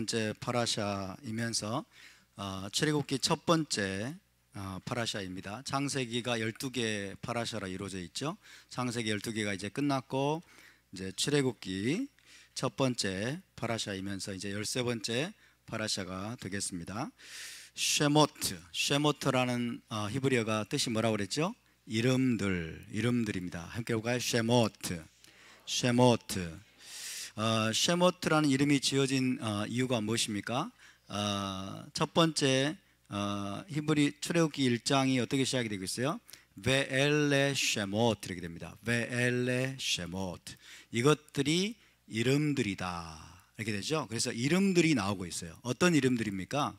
번째 파라샤이면서 출애굽기 첫 번째 파라샤입니다. 창세기가 12개 파라샤로 이루어져 있죠. 창세기 12개가 이제 끝났고 이제 출애굽기 첫 번째 파라샤이면서 이제 13번째 파라샤가 되겠습니다. 쉐모트라는 히브리어가 뜻이 뭐라고 그랬죠? 이름들입니다. 함께 볼까요? 쉐모트라는 이름이 지어진 이유가 무엇입니까? 첫 번째 히브리 출애굽기 1장이 어떻게 시작이 되고 있어요? 베엘레 쉐모트 이렇게 됩니다. 베엘레 쉐모트, 이것들이 이름들이다 이렇게 되죠. 그래서 이름들이 나오고 있어요. 어떤 이름들입니까?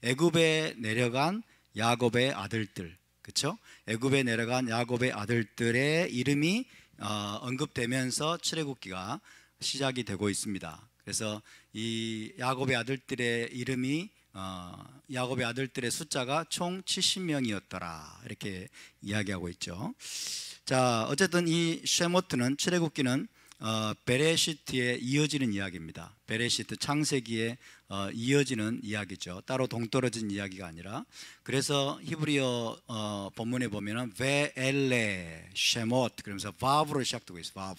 애굽에 내려간 야곱의 아들들, 그렇죠? 애굽에 내려간 야곱의 아들들의 이름이 언급되면서 출애굽기가 시작이 되고 있습니다. 그래서 이 야곱의 아들들의 이름이 야곱의 아들들의 숫자가 총 70명이었더라 이렇게 이야기하고 있죠. 자, 어쨌든 이 쉐모트는 출애굽기는 베레시트에 이어지는 이야기입니다. 베레시트 창세기에 이어지는 이야기죠. 따로 동떨어진 이야기가 아니라. 그래서 히브리어 본문에 보면은 베엘레 쉐모트 그러면서 바브로 시작되고 있어요.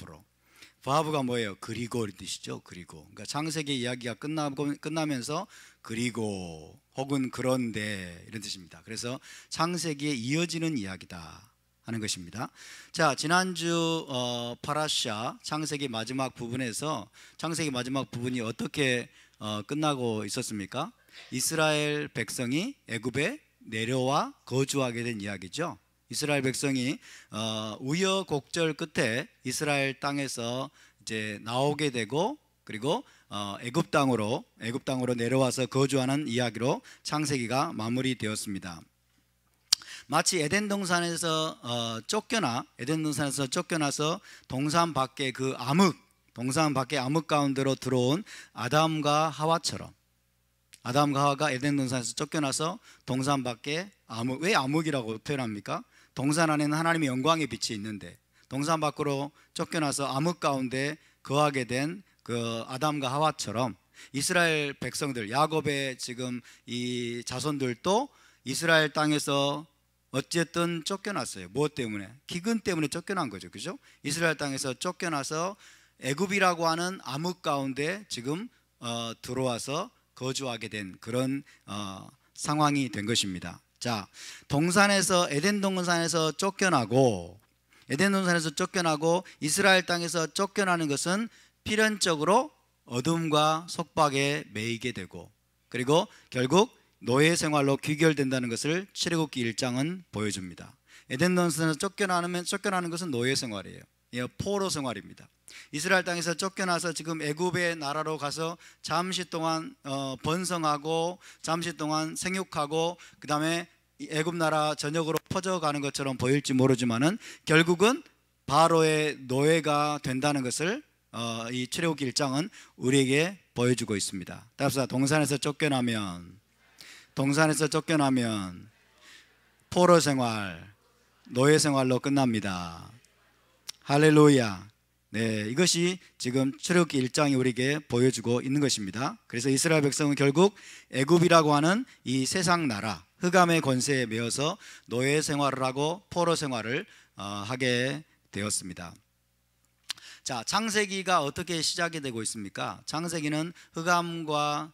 바브가 뭐예요? 그리고 이런 뜻이죠. 그리고. 그러니까 창세기 이야기가 끝나면서 그리고 혹은 그런데 이런 뜻입니다. 그래서 창세기에 이어지는 이야기다 하는 것입니다. 자, 지난주 파라샤 창세기 마지막 부분에서 창세기 마지막 부분이 어떻게 끝나고 있었습니까? 이스라엘 백성이 애굽에 내려와 거주하게 된 이야기죠. 이스라엘 백성이 우여곡절 끝에 이스라엘 땅에서 이제 나오게 되고 그리고 애굽 땅으로 내려와서 거주하는 이야기로 창세기가 마무리되었습니다. 마치 에덴 동산에서 쫓겨나서 동산 밖에 암흑 가운데로 들어온 아담과 하와처럼, 아담과 하와가 에덴 동산에서 쫓겨나서 동산 밖에 왜 암흑이라고 표현합니까? 동산 안에는 하나님의 영광의 빛이 있는데 동산 밖으로 쫓겨나서 암흑 가운데 거하게 된 그 아담과 하와처럼 이스라엘 백성들, 야곱의 지금 이 자손들도 이스라엘 땅에서 어쨌든 쫓겨났어요. 무엇 때문에? 기근 때문에 쫓겨난 거죠. 그죠? 이스라엘 땅에서 쫓겨나서 애굽이라고 하는 암흑 가운데 지금 들어와서 거주하게 된 그런 상황이 된 것입니다. 자, 에덴 동산에서 쫓겨나고 이스라엘 땅에서 쫓겨나는 것은 필연적으로 어둠과 속박에 매이게 되고 그리고 결국 노예 생활로 귀결된다는 것을 출애굽기 1장은 보여줍니다. 에덴 동산에서 쫓겨나는 것은 노예 생활이에요. 포로 생활입니다. 이스라엘 땅에서 쫓겨나서 지금 애굽의 나라로 가서 잠시 동안 번성하고 잠시 동안 생육하고 그 다음에 애굽 나라 전역으로 퍼져가는 것처럼 보일지 모르지만은 결국은 바로의 노예가 된다는 것을 이 출애굽기 1장은 우리에게 보여주고 있습니다. 따라서 동산에서 쫓겨나면 포로 생활, 노예 생활로 끝납니다. 할렐루야. 네, 이것이 지금 출애굽기 1장이 우리에게 보여주고 있는 것입니다. 그래서 이스라엘 백성은 결국 애굽이라고 하는 이 세상 나라, 흑암의 권세에 매여서 노예 생활을 하고 포로 생활을 하게 되었습니다. 자, 창세기가 어떻게 시작이 되고 있습니까? 창세기는 흑암과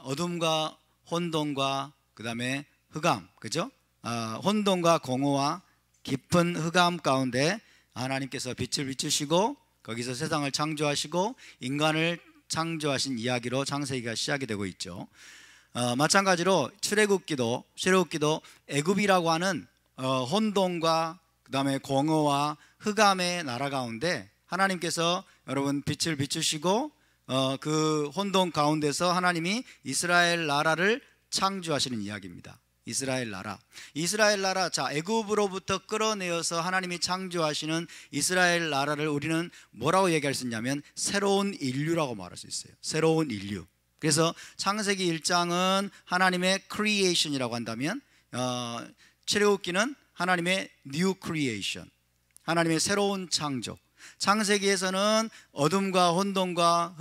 어둠과 혼돈과 그 다음에 흑암, 그죠? 혼돈과 공허와 깊은 흑암 가운데 하나님께서 빛을 비추시고 거기서 세상을 창조하시고 인간을 창조하신 이야기로 창세기가 시작이 되고 있죠. 마찬가지로 출애굽기도 애굽이라고 하는 혼돈과 그 다음에 공허와 흑암의 나라 가운데 하나님께서 여러분 빛을 비추시고 그 혼돈 가운데서 하나님이 이스라엘 나라를 창조하시는 이야기입니다. 이스라엘 나라. 자, 애굽으로부터 끌어내어서 하나님이 창조하시는 이스라엘 나라를 우리는 뭐라고 얘기할 수 있냐면 새로운 인류라고 말할 수 있어요. 새로운 인류. 그래서 창세기 1장은 하나님의 크리에이션이라고 한다면 출애굽기는 하나님의 뉴 크리에이션, 하나님의 새로운 창조. 창세기에서는 어둠과 혼돈과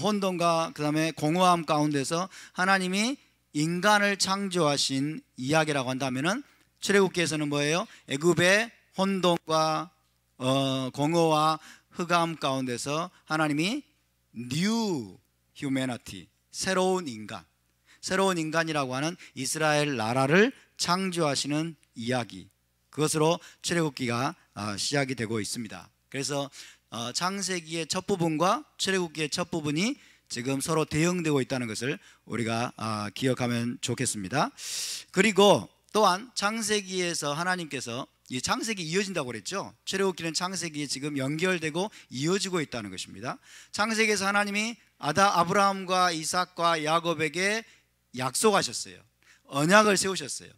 혼돈과 그다음에 공허함 가운데서 하나님이 인간을 창조하신 이야기라고 한다면은, 출애굽기에서는 뭐예요? 애굽의 혼돈과 공허와 흑암 가운데서 하나님이 New Humanity, 새로운 인간이라고 하는 이스라엘 나라를 창조하시는 이야기, 그것으로 출애굽기가 시작이 되고 있습니다. 그래서 창세기의 첫 부분과 출애굽기의 첫 부분이 지금 서로 대응되고 있다는 것을 우리가 기억하면 좋겠습니다. 그리고 또한 창세기에서 하나님께서, 이 창세기 이어진다고 그랬죠. 출애굽기는 창세기에 지금 연결되고 이어지고 있다는 것입니다. 창세기에서 하나님이 아브라함과 이삭과 야곱에게 약속하셨어요. 언약을 세우셨어요.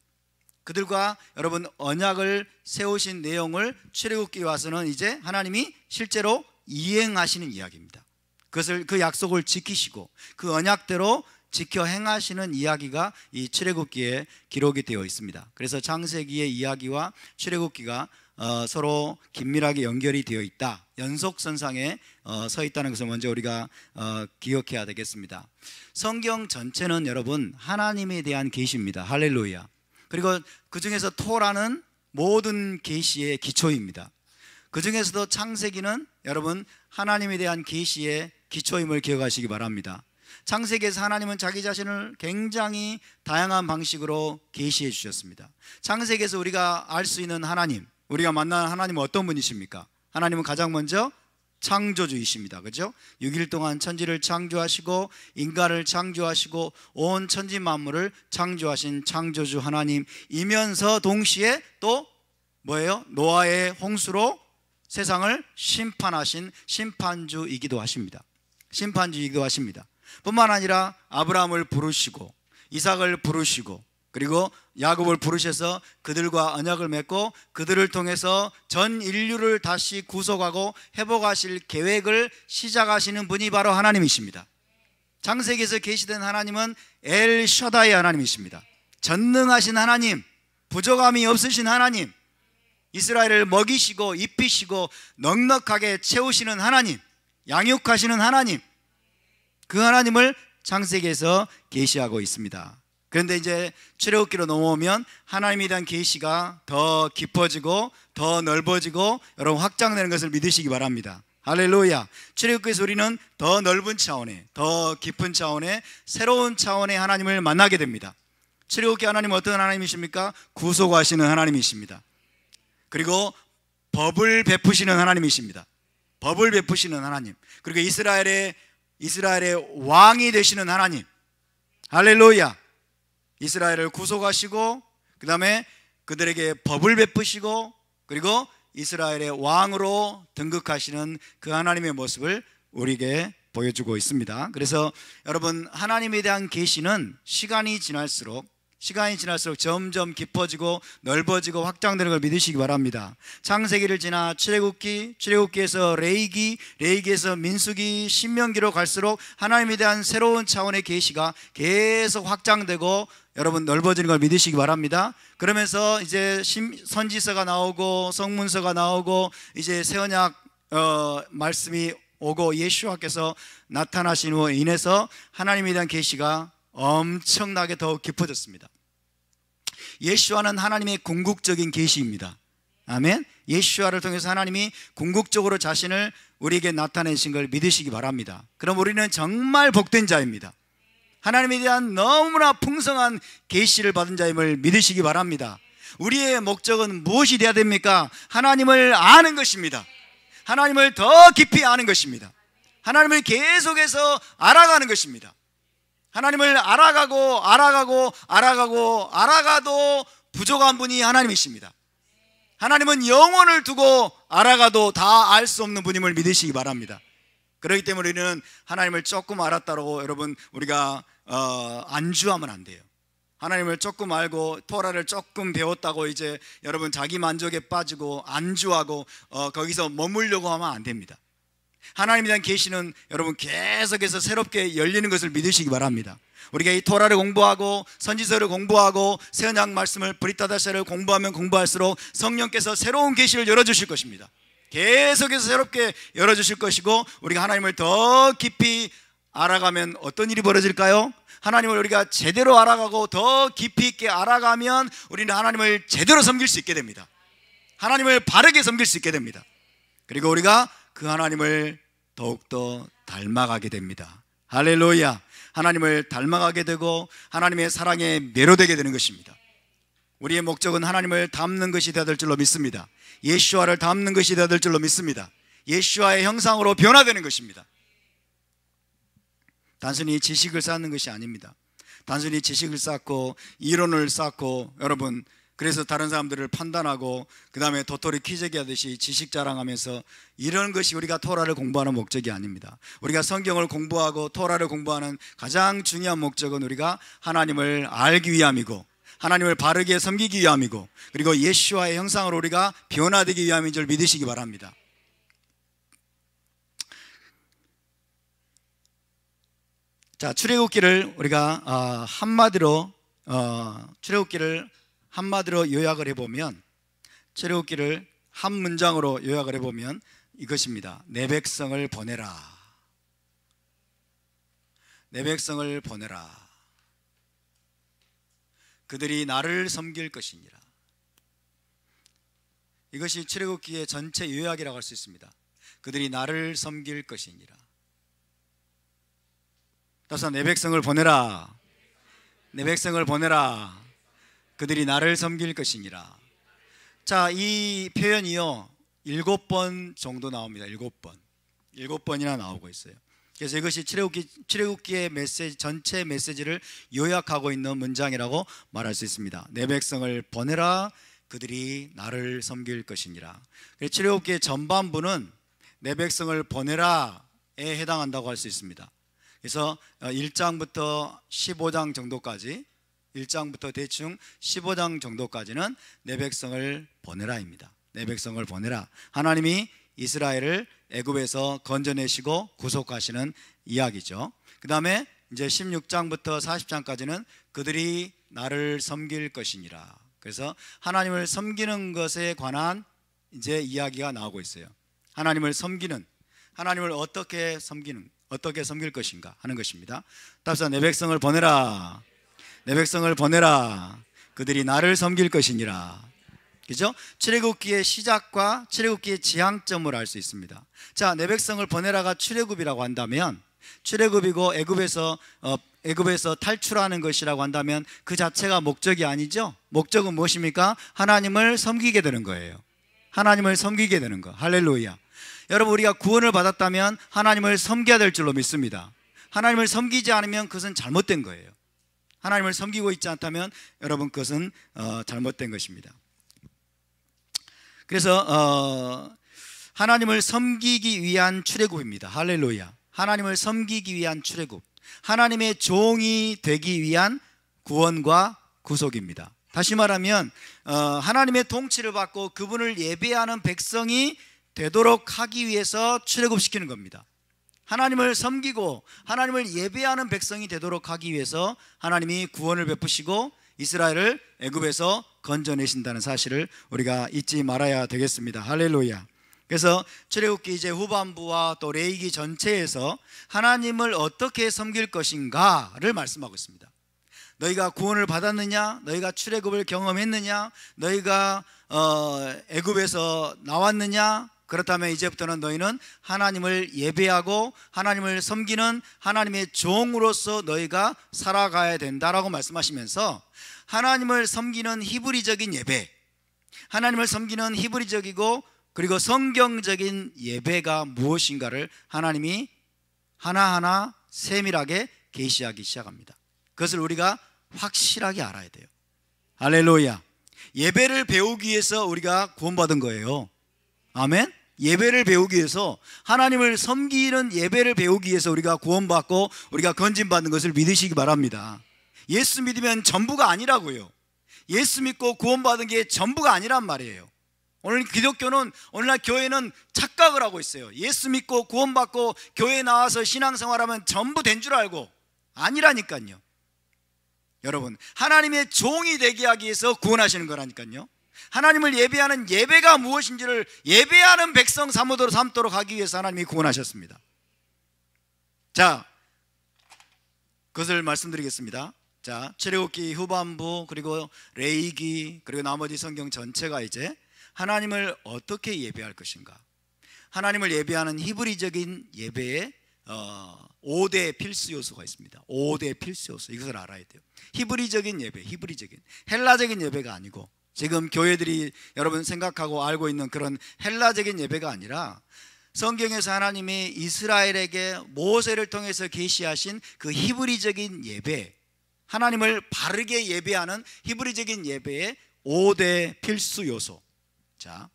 그들과 여러분 언약을 세우신 내용을 출애굽기에 와서는 이제 하나님이 실제로 이행하시는 이야기입니다. 그 약속을 지키시고 그 언약대로 지켜 행하시는 이야기가 이 출애굽기에 기록이 되어 있습니다. 그래서 창세기의 이야기와 출애굽기가 서로 긴밀하게 연결이 되어 있다, 연속선상에 서 있다는 것을 먼저 우리가 기억해야 되겠습니다. 성경 전체는 여러분 하나님에 대한 계시입니다. 할렐루야. 그리고 그 중에서 토라는 모든 계시의 기초입니다. 그 중에서도 창세기는 여러분 하나님에 대한 계시의 기초임을 기억하시기 바랍니다. 창세기에서 하나님은 자기 자신을 굉장히 다양한 방식으로 계시해 주셨습니다. 창세기에서 우리가 알 수 있는 하나님, 우리가 만나는 하나님은 어떤 분이십니까? 하나님은 가장 먼저 창조주이십니다. 그렇죠? 6일 동안 천지를 창조하시고 인간을 창조하시고 온 천지 만물을 창조하신 창조주 하나님이면서 동시에 또 뭐예요? 노아의 홍수로 세상을 심판하신 심판주이기도 하십니다. 뿐만 아니라 아브라함을 부르시고 이삭을 부르시고 그리고 야곱을 부르셔서 그들과 언약을 맺고 그들을 통해서 전 인류를 다시 구속하고 회복하실 계획을 시작하시는 분이 바로 하나님이십니다. 창세기에서 계시된 하나님은 엘 샤다이 하나님이십니다. 전능하신 하나님, 부족함이 없으신 하나님, 이스라엘을 먹이시고 입히시고 넉넉하게 채우시는 하나님, 양육하시는 하나님, 그 하나님을 창세기에서 계시하고 있습니다. 그런데 이제 출애굽기로 넘어오면 하나님에 대한 계시가 더 깊어지고 더 넓어지고 여러분 확장되는 것을 믿으시기 바랍니다. 할렐루야. 출애굽기에서 우리는 더 넓은 차원의, 더 깊은 차원의, 새로운 차원의 하나님을 만나게 됩니다. 출애굽기 하나님은 어떤 하나님이십니까? 구속하시는 하나님이십니다. 그리고 법을 베푸시는 하나님이십니다. 법을 베푸시는 하나님, 그리고 이스라엘의 왕이 되시는 하나님. 할렐루야. 이스라엘을 구속하시고 그 다음에 그들에게 법을 베푸시고 그리고 이스라엘의 왕으로 등극하시는 그 하나님의 모습을 우리에게 보여주고 있습니다. 그래서 여러분 하나님에 대한 계시는 시간이 지날수록 점점 깊어지고 넓어지고 확장되는 걸 믿으시기 바랍니다. 창세기를 지나 출애굽기에서 레위기에서 민수기, 신명기로 갈수록 하나님에 대한 새로운 차원의 계시가 계속 확장되고 여러분 넓어지는 걸 믿으시기 바랍니다. 그러면서 이제 선지서가 나오고 성문서가 나오고 이제 새 언약 말씀이 오고 예수와께서 나타나신 후에 인해서 하나님에 대한 계시가 엄청나게 더욱 깊어졌습니다. 예수와는 하나님의 궁극적인 계시입니다. 아멘. 예수와를 통해서 하나님이 궁극적으로 자신을 우리에게 나타내신 걸 믿으시기 바랍니다. 그럼 우리는 정말 복된 자입니다. 하나님에 대한 너무나 풍성한 계시를 받은 자임을 믿으시기 바랍니다. 우리의 목적은 무엇이 되어야 됩니까? 하나님을 아는 것입니다. 하나님을 더 깊이 아는 것입니다. 하나님을 계속해서 알아가는 것입니다. 하나님을 알아가도 부족한 분이 하나님이십니다. 하나님은 영혼을 두고 알아가도 다 알 수 없는 분임을 믿으시기 바랍니다. 그렇기 때문에 우리는 하나님을 조금 알았다고 여러분 우리가 안주하면 안 돼요. 하나님을 조금 알고 토라를 조금 배웠다고 이제 여러분 자기 만족에 빠지고 안주하고 거기서 머물려고 하면 안 됩니다. 하나님에 대한 계시는 여러분 계속해서 새롭게 열리는 것을 믿으시기 바랍니다. 우리가 이 토라를 공부하고 선지서를 공부하고 새 언약 말씀을 브리타다샤를 공부하면 공부할수록 성령께서 새로운 계시를 열어주실 것입니다. 계속해서 새롭게 열어주실 것이고, 우리가 하나님을 더 깊이 알아가면 어떤 일이 벌어질까요? 하나님을 우리가 제대로 알아가고 더 깊이 있게 알아가면 우리는 하나님을 제대로 섬길 수 있게 됩니다. 하나님을 바르게 섬길 수 있게 됩니다. 그리고 우리가 그 하나님을 더욱더 닮아가게 됩니다. 할렐루야. 하나님을 닮아가게 되고 하나님의 사랑에 매료되게 되는 것입니다. 우리의 목적은 하나님을 닮는 것이 되어야 될 줄로 믿습니다. 예수와를 닮는 것이 되어야 될 줄로 믿습니다. 예수와의 형상으로 변화되는 것입니다. 단순히 지식을 쌓는 것이 아닙니다. 단순히 지식을 쌓고 이론을 쌓고, 여러분, 그래서 다른 사람들을 판단하고 그 다음에 도토리 키재기 하듯이 지식 자랑하면서, 이런 것이 우리가 토라를 공부하는 목적이 아닙니다. 우리가 성경을 공부하고 토라를 공부하는 가장 중요한 목적은 우리가 하나님을 알기 위함이고, 하나님을 바르게 섬기기 위함이고, 그리고 예수와의 형상으로 우리가 변화되기 위함인 줄 믿으시기 바랍니다. 자, 출애굽기를 우리가 출애굽기를 한마디로 요약을 해보면, 출애굽기를 한 문장으로 요약을 해보면 이것입니다. 내 백성을 보내라. 내 백성을 보내라. 그들이 나를 섬길 것이니라. 이것이 출애굽기의 전체 요약이라고 할 수 있습니다. 그들이 나를 섬길 것이니라. 따라서 내 백성을 보내라. 내 백성을 보내라. 그들이 나를 섬길 것이니라. 자, 이 표현이요 7번 정도 나옵니다. 7번이나 나오고 있어요. 그래서 이것이 출애굽기의 메시지, 전체 메시지를 요약하고 있는 문장이라고 말할 수 있습니다. 내 백성을 보내라. 그들이 나를 섬길 것이니라. 출애굽기의 전반부는 내 백성을 보내라에 해당한다고 할 수 있습니다. 그래서 1장부터 15장 정도까지, 1장부터 대충 15장 정도까지는 내 백성을 보내라입니다. 내 백성을 보내라. 하나님이 이스라엘을 애굽에서 건져내시고 구속하시는 이야기죠. 그 다음에 이제 16장부터 40장까지는 그들이 나를 섬길 것이니라. 그래서 하나님을 섬기는 것에 관한 이제 이야기가 나오고 있어요. 하나님을 섬기는, 하나님을 어떻게 섬길 것인가 하는 것입니다. 따라서 내 백성을 보내라. 내 백성을 보내라. 그들이 나를 섬길 것이니라. 그죠? 출애굽기의 시작과 출애굽기의 지향점을 알 수 있습니다. 자, 내 백성을 보내라가 출애굽이라고 한다면, 출애굽이고 애굽에서 탈출하는 것이라고 한다면 그 자체가 목적이 아니죠. 목적은 무엇입니까? 하나님을 섬기게 되는 거예요. 하나님을 섬기게 되는 거. 할렐루야. 여러분, 우리가 구원을 받았다면 하나님을 섬겨야 될 줄로 믿습니다. 하나님을 섬기지 않으면 그것은 잘못된 거예요. 하나님을 섬기고 있지 않다면 여러분, 그것은 잘못된 것입니다. 그래서 하나님을 섬기기 위한 출애굽입니다. 할렐루야. 하나님을 섬기기 위한 출애굽, 하나님의 종이 되기 위한 구원과 구속입니다. 다시 말하면 하나님의 통치를 받고 그분을 예배하는 백성이 되도록 하기 위해서 출애굽시키는 겁니다. 하나님을 섬기고 하나님을 예배하는 백성이 되도록 하기 위해서 하나님이 구원을 베푸시고 이스라엘을 애굽에서 건져내신다는 사실을 우리가 잊지 말아야 되겠습니다. 할렐루야. 그래서 출애굽기 이제 후반부와 또 레위기 전체에서 하나님을 어떻게 섬길 것인가를 말씀하고 있습니다. 너희가 구원을 받았느냐? 너희가 출애굽을 경험했느냐? 너희가 애굽에서 나왔느냐? 그렇다면 이제부터는 너희는 하나님을 예배하고 하나님을 섬기는 하나님의 종으로서 너희가 살아가야 된다라고 말씀하시면서, 하나님을 섬기는 히브리적인 예배, 하나님을 섬기는 히브리적이고 그리고 성경적인 예배가 무엇인가를 하나님이 하나하나 세밀하게 계시하기 시작합니다. 그것을 우리가 확실하게 알아야 돼요. 할렐루야. 예배를 배우기 위해서 우리가 구원받은 거예요. 아멘. 예배를 배우기 위해서, 하나님을 섬기는 예배를 배우기 위해서 우리가 구원받고 우리가 건진받는 것을 믿으시기 바랍니다. 예수 믿으면 전부가 아니라고요. 예수 믿고 구원받은 게 전부가 아니란 말이에요. 오늘 기독교는, 오늘날 교회는 착각을 하고 있어요. 예수 믿고 구원받고 교회에 나와서 신앙생활하면 전부 된 줄 알고, 아니라니까요. 여러분, 하나님의 종이 되게 하기 위해서 구원하시는 거라니까요. 하나님을 예배하는 예배가 무엇인지를 예배하는 백성 삼도록 하기 위해서 하나님이 구원하셨습니다. 자, 그것을 말씀드리겠습니다. 자, 출애굽기 후반부 그리고 레위기 그리고 나머지 성경 전체가 이제 하나님을 어떻게 예배할 것인가, 하나님을 예배하는 히브리적인 예배에 5대 필수 요소가 있습니다. 5대 필수 요소, 이것을 알아야 돼요. 히브리적인 예배, 히브리적인 헬라적인 예배가 아니고, 지금 교회들이 여러분 생각하고 알고 있는 그런 헬라적인 예배가 아니라 성경에서 하나님이 이스라엘에게 모세를 통해서 계시하신 그 히브리적인 예배, 하나님을 바르게 예배하는 히브리적인 예배의 5대 필수 요소. 자,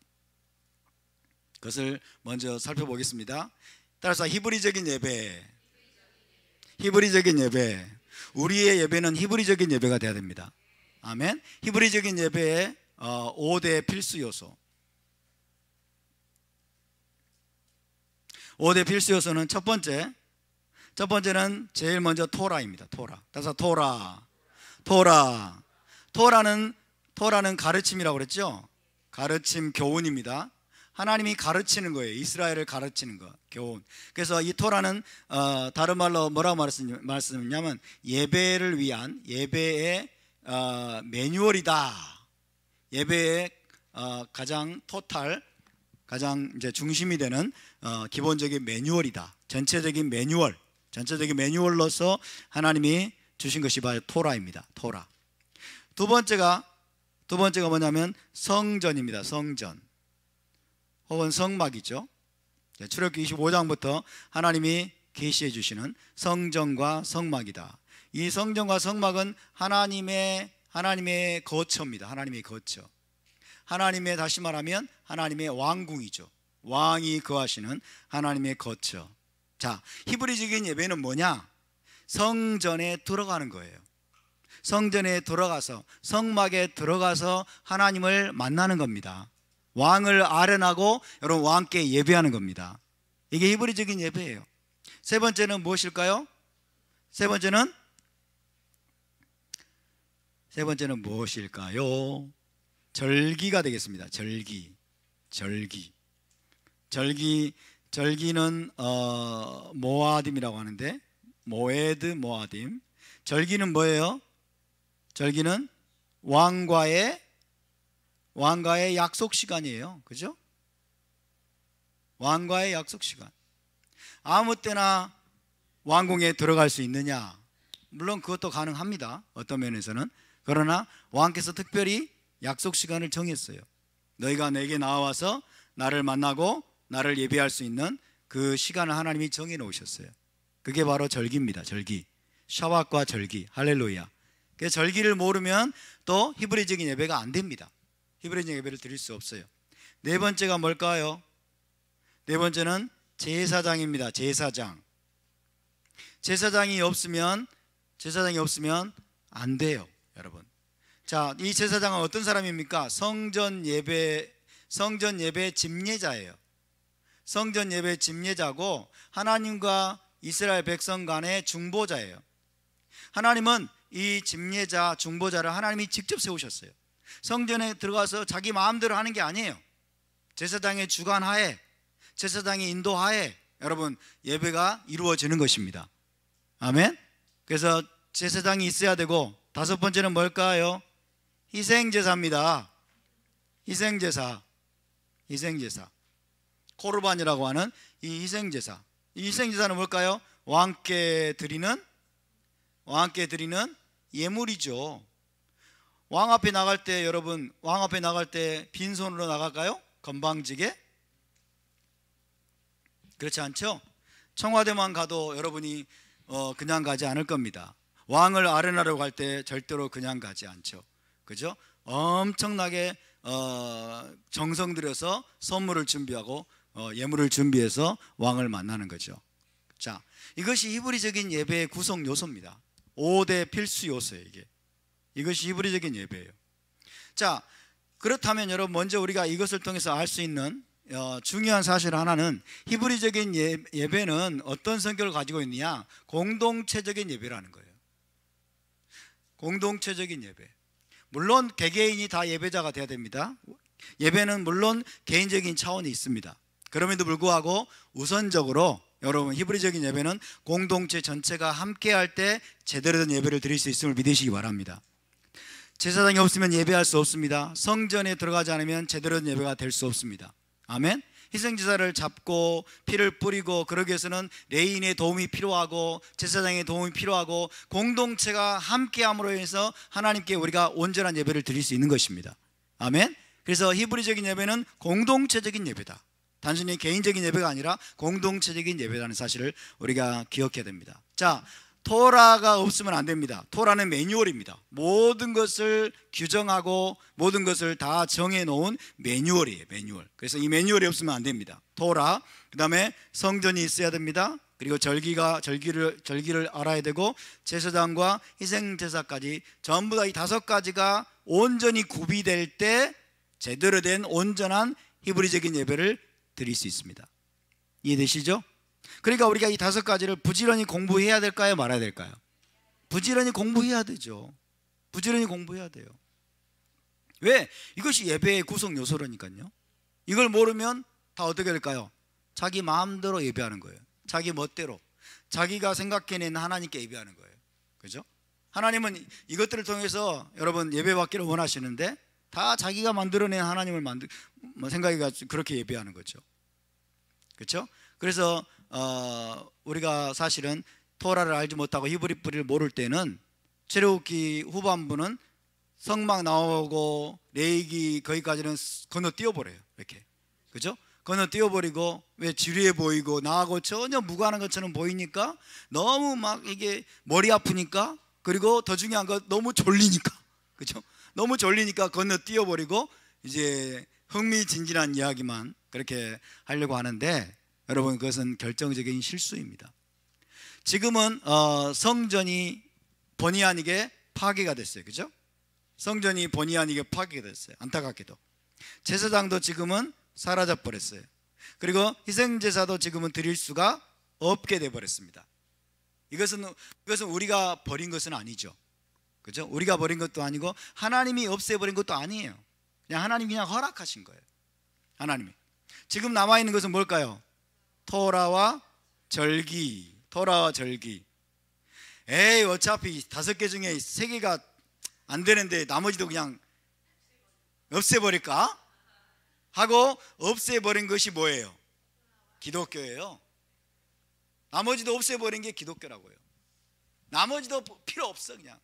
그것을 먼저 살펴보겠습니다. 따라서 히브리적인 예배, 히브리적인 예배, 우리의 예배는 히브리적인 예배가 되어야 됩니다. 아멘. 히브리적인 예배의 5대 필수 요소. 5대 필수 요소는 첫 번째는 제일 먼저 토라입니다. 토라. 따라서 토라는 가르침이라고 그랬죠. 가르침, 교훈입니다. 하나님이 가르치는 거예요. 이스라엘을 가르치는 거, 교훈. 그래서 이 토라는 다른 말로 뭐라고 말씀했냐면 예배를 위한 예배의 매뉴얼이다. 예배의 가장 가장 이제 중심이 되는 기본적인 매뉴얼이다. 전체적인 매뉴얼로서 하나님이 주신 것이 바로 토라입니다. 토라. 두 번째가 뭐냐면 성전입니다. 성전 혹은 성막이죠. 출애굽기 25장부터 하나님이 계시해 주시는 성전과 성막이다. 이 성전과 성막은 하나님의 거처입니다. 하나님의 거처. 하나님의, 다시 말하면 하나님의 왕궁이죠. 왕이 거하시는 하나님의 거처. 자, 히브리적인 예배는 뭐냐? 성전에 들어가는 거예요. 성전에 들어가서, 성막에 들어가서 하나님을 만나는 겁니다. 왕을 아련하고 여러분 왕께 예배하는 겁니다. 이게 히브리적인 예배예요. 세 번째는 무엇일까요? 세 번째는 무엇일까요? 절기가 되겠습니다. 절기는 모아딤이라고 하는데, 모아딤. 절기는 뭐예요? 절기는 왕과의 약속 시간이에요. 그죠? 왕과의 약속 시간. 아무 때나 왕궁에 들어갈 수 있느냐? 물론 그것도 가능합니다. 어떤 면에서는. 그러나 왕께서 특별히 약속 시간을 정했어요. 너희가 내게 나와서 나를 만나고 나를 예배할 수 있는 그 시간을 하나님이 정해 놓으셨어요. 그게 바로 절기입니다. 절기. 샤밧과 절기. 할렐루야. 그래서 절기를 모르면 또 히브리적인 예배가 안 됩니다. 히브리적인 예배를 드릴 수 없어요. 네 번째가 뭘까요? 네 번째는 제사장입니다. 제사장이 없으면 안 돼요, 여러분. 자, 이 제사장은 어떤 사람입니까? 성전 예배 집례자예요. 성전 예배 집례자고 하나님과 이스라엘 백성 간의 중보자예요. 하나님은 이 집례자, 중보자를 하나님이 직접 세우셨어요. 성전에 들어가서 자기 마음대로 하는 게 아니에요. 제사장의 주관하에, 제사장의 인도하에 여러분 예배가 이루어지는 것입니다. 아멘. 그래서 제사장이 있어야 되고, 다섯 번째는 뭘까요? 희생제사입니다. 희생제사. 코르반이라고 하는 이 희생제사. 이 희생제사는 뭘까요? 왕께 드리는 예물이죠. 왕 앞에 나갈 때, 여러분, 왕 앞에 나갈 때 빈손으로 나갈까요? 건방지게? 그렇지 않죠? 청와대만 가도 여러분이 그냥 가지 않을 겁니다. 왕을 아련하러 갈 때 절대로 그냥 가지 않죠. 그죠? 엄청나게 정성 들여서 선물을 준비하고 예물을 준비해서 왕을 만나는 거죠. 자, 이것이 히브리적인 예배의 구성 요소입니다. 5대 필수 요소예요. 이것이 히브리적인 예배예요. 자, 그렇다면 여러분, 먼저 우리가 이것을 통해서 알 수 있는 중요한 사실 하나는, 히브리적인 예배는 어떤 성격을 가지고 있느냐? 공동체적인 예배라는 거예요. 공동체적인 예배. 물론 개개인이 다 예배자가 돼야 됩니다. 예배는 물론 개인적인 차원이 있습니다. 그럼에도 불구하고 우선적으로 여러분 히브리적인 예배는 공동체 전체가 함께 할 때 제대로 된 예배를 드릴 수 있음을 믿으시기 바랍니다. 제사장이 없으면 예배할 수 없습니다. 성전에 들어가지 않으면 제대로 된 예배가 될 수 없습니다. 아멘. 희생제사를 잡고 피를 뿌리고 그러기 위해서는 레위인의 도움이 필요하고 제사장의 도움이 필요하고 공동체가 함께함으로 해서 하나님께 우리가 온전한 예배를 드릴 수 있는 것입니다. 아멘. 그래서 히브리적인 예배는 공동체적인 예배다. 단순히 개인적인 예배가 아니라 공동체적인 예배라는 사실을 우리가 기억해야 됩니다. 자, 토라가 없으면 안 됩니다. 토라는 매뉴얼입니다. 모든 것을 규정하고 모든 것을 다 정해놓은 매뉴얼이에요. 매뉴얼. 그래서 이 매뉴얼이 없으면 안 됩니다. 토라, 그 다음에 성전이 있어야 됩니다. 그리고 절기를 알아야 되고 제사장과 희생제사까지 전부 다 이 5가지가 온전히 구비될 때 제대로 된 온전한 히브리적인 예배를 드릴 수 있습니다. 이해되시죠? 그러니까 우리가 이 5가지를 부지런히 공부해야 될까요? 말아야 될까요? 부지런히 공부해야 되죠. 부지런히 공부해야 돼요. 왜? 이것이 예배의 구성 요소라니까요. 이걸 모르면 다 어떻게 될까요? 자기 마음대로 예배하는 거예요. 자기 멋대로 자기가 생각해낸 하나님께 예배하는 거예요. 그죠? 하나님은 이것들을 통해서 여러분 예배받기를 원하시는데 다 자기가 만들어낸 하나님을 생각해가지고 그렇게 예배하는 거죠. 그렇죠? 그래서 우리가 사실은 토라를 알지 못하고 히브리 뿌리를 모를 때는 출애굽기 후반부는 성막 나오고 레위기 거기까지는 건너뛰어버려요. 이렇게, 그죠? 건너뛰어버리고 왜 지루해 보이고 나하고 전혀 무관한 것처럼 보이니까 너무 막 이게 머리 아프니까, 그리고 더 중요한 건 너무 졸리니까, 그죠? 너무 졸리니까 건너뛰어버리고 이제 흥미진진한 이야기만 그렇게 하려고 하는데 여러분 그것은 결정적인 실수입니다. 지금은 성전이 본의 아니게 파괴가 됐어요. 그죠? 성전이 본의 아니게 파괴가 됐어요. 안타깝게도 제사장도 지금은 사라져 버렸어요. 그리고 희생제사도 지금은 드릴 수가 없게 돼 버렸습니다. 이것은 우리가 버린 것은 아니죠. 그죠? 우리가 버린 것도 아니고 하나님이 없애버린 것도 아니에요. 그냥 하나님이 그냥 허락하신 거예요. 하나님이. 지금 남아있는 것은 뭘까요? 토라와 절기. 토라와 절기. 에이 어차피 5개 중에 3개가 안 되는데 나머지도 그냥 없애버릴까? 하고 없애버린 것이 뭐예요? 기독교예요. 나머지도 없애버린 게 기독교라고요. 나머지도 필요 없어. 그냥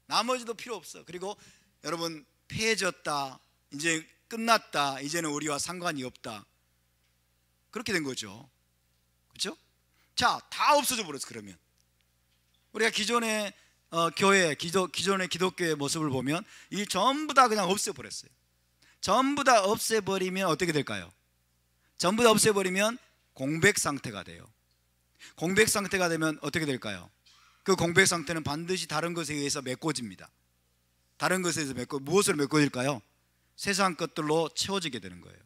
나머지도 필요 없어. 그리고 여러분 패해졌다, 이제 끝났다, 이제는 우리와 상관이 없다, 그렇게 된 거죠. 그렇죠? 자, 다 없어져 버렸어. 그러면 우리가 기존의 기존의 기독교의 모습을 보면 이 전부 다 그냥 없애버렸어요. 전부 다 없애버리면 어떻게 될까요? 전부 다 없애버리면 공백 상태가 돼요. 공백 상태가 되면 어떻게 될까요? 그 공백 상태는 반드시 다른 것에 의해서 메꿔집니다. 다른 것에서 무엇으로 메꿔질까요? 세상 것들로 채워지게 되는 거예요.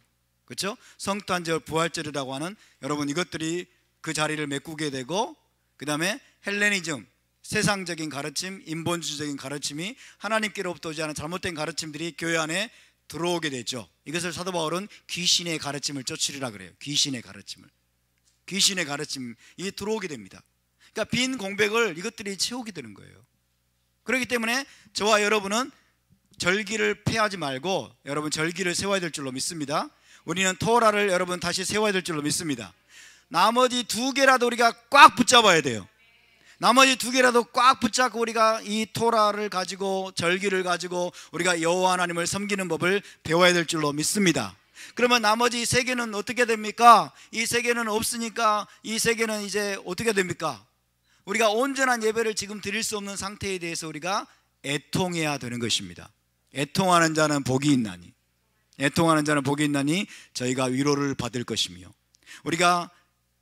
그렇죠? 성탄절, 부활절이라고 하는 여러분 이것들이 그 자리를 메꾸게 되고, 그 다음에 헬레니즘, 세상적인 가르침, 인본주의적인 가르침이 하나님께로부터 오지 않은 잘못된 가르침들이 교회 안에 들어오게 되죠. 이것을 사도 바울은 귀신의 가르침을 쫓으리라 그래요. 귀신의 가르침을. 귀신의 가르침이 들어오게 됩니다. 그러니까 빈 공백을 이것들이 채우게 되는 거예요. 그렇기 때문에 저와 여러분은 절기를 폐하지 말고 여러분 절기를 세워야 될 줄로 믿습니다. 우리는 토라를 여러분 다시 세워야 될 줄로 믿습니다. 나머지 2개라도 우리가 꽉 붙잡아야 돼요. 나머지 2개라도 꽉 붙잡고 우리가 이 토라를 가지고 절기를 가지고 우리가 여호와 하나님을 섬기는 법을 배워야 될 줄로 믿습니다. 그러면 나머지 3개는 어떻게 됩니까? 이 3개는 없으니까 이 3개는 이제 어떻게 됩니까? 우리가 온전한 예배를 지금 드릴 수 없는 상태에 대해서 우리가 애통해야 되는 것입니다. 애통하는 자는 복이 있나니, 애통하는 자는 복이 있나니 저희가 위로를 받을 것이며, 우리가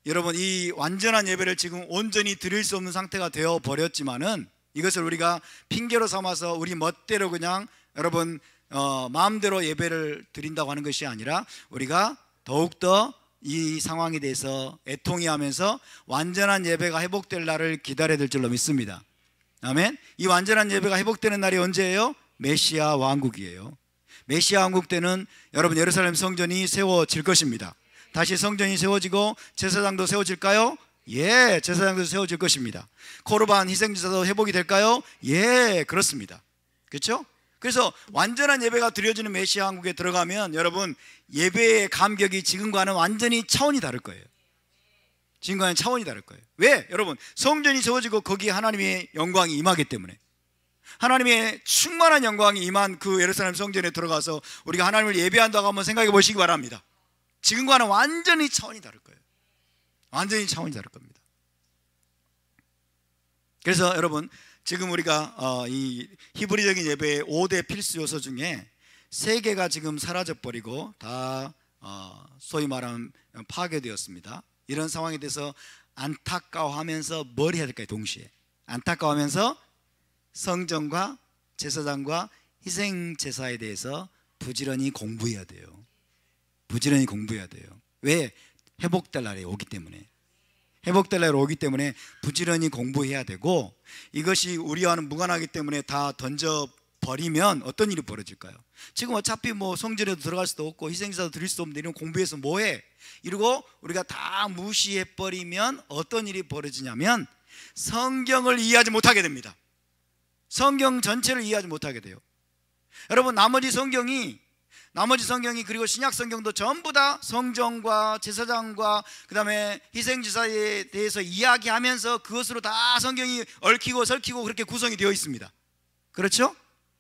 여러분 이 완전한 예배를 지금 온전히 드릴 수 없는 상태가 되어 버렸지만은 이것을 우리가 핑계로 삼아서 우리 멋대로 그냥 여러분 마음대로 예배를 드린다고 하는 것이 아니라 우리가 더욱더 이 상황에 대해서 애통해하면서 완전한 예배가 회복될 날을 기다려야 될 줄로 믿습니다. 아멘. 이 완전한 예배가 회복되는 날이 언제예요? 메시아 왕국이에요. 메시아 왕국 때는 여러분 예루살렘 성전이 세워질 것입니다. 다시 성전이 세워지고 제사장도 세워질까요? 예, 제사장도 세워질 것입니다. 코르반 희생제사도 회복이 될까요? 예, 그렇습니다. 그렇죠? 그래서 완전한 예배가 드려지는 메시아 왕국에 들어가면 여러분 예배의 감격이 지금과는 완전히 차원이 다를 거예요. 지금과는 차원이 다를 거예요. 왜? 여러분 성전이 세워지고 거기에 하나님의 영광이 임하기 때문에, 하나님의 충만한 영광이 임한 그 예루살렘 성전에 들어가서 우리가 하나님을 예배한다고 한번 생각해 보시기 바랍니다. 지금과는 완전히 차원이 다를 거예요. 완전히 차원이 다를 겁니다. 그래서 여러분 지금 우리가 이 히브리적인 예배의 5대 필수 요소 중에 3개가 지금 사라져버리고 다 소위 말하면 파괴되었습니다. 이런 상황에 대해서 안타까워하면서 뭘 해야 될까요? 동시에 안타까워하면서 성전과 제사장과 희생제사에 대해서 부지런히 공부해야 돼요. 부지런히 공부해야 돼요. 왜? 회복될 날이 오기 때문에. 회복될 날이 오기 때문에 부지런히 공부해야 되고, 이것이 우리와는 무관하기 때문에 다 던져버리면 어떤 일이 벌어질까요? 지금 어차피 뭐 성전에도 들어갈 수도 없고 희생제사도 드릴 수 없는데 이런 공부해서 뭐해? 이러고 우리가 다 무시해버리면 어떤 일이 벌어지냐면 성경을 이해하지 못하게 됩니다. 성경 전체를 이해하지 못하게 돼요. 여러분 나머지 성경이 그리고 신약 성경도 전부 다 성전과 제사장과 그 다음에 희생제사에 대해서 이야기하면서 그것으로 다 성경이 얽히고 설키고 그렇게 구성이 되어 있습니다. 그렇죠?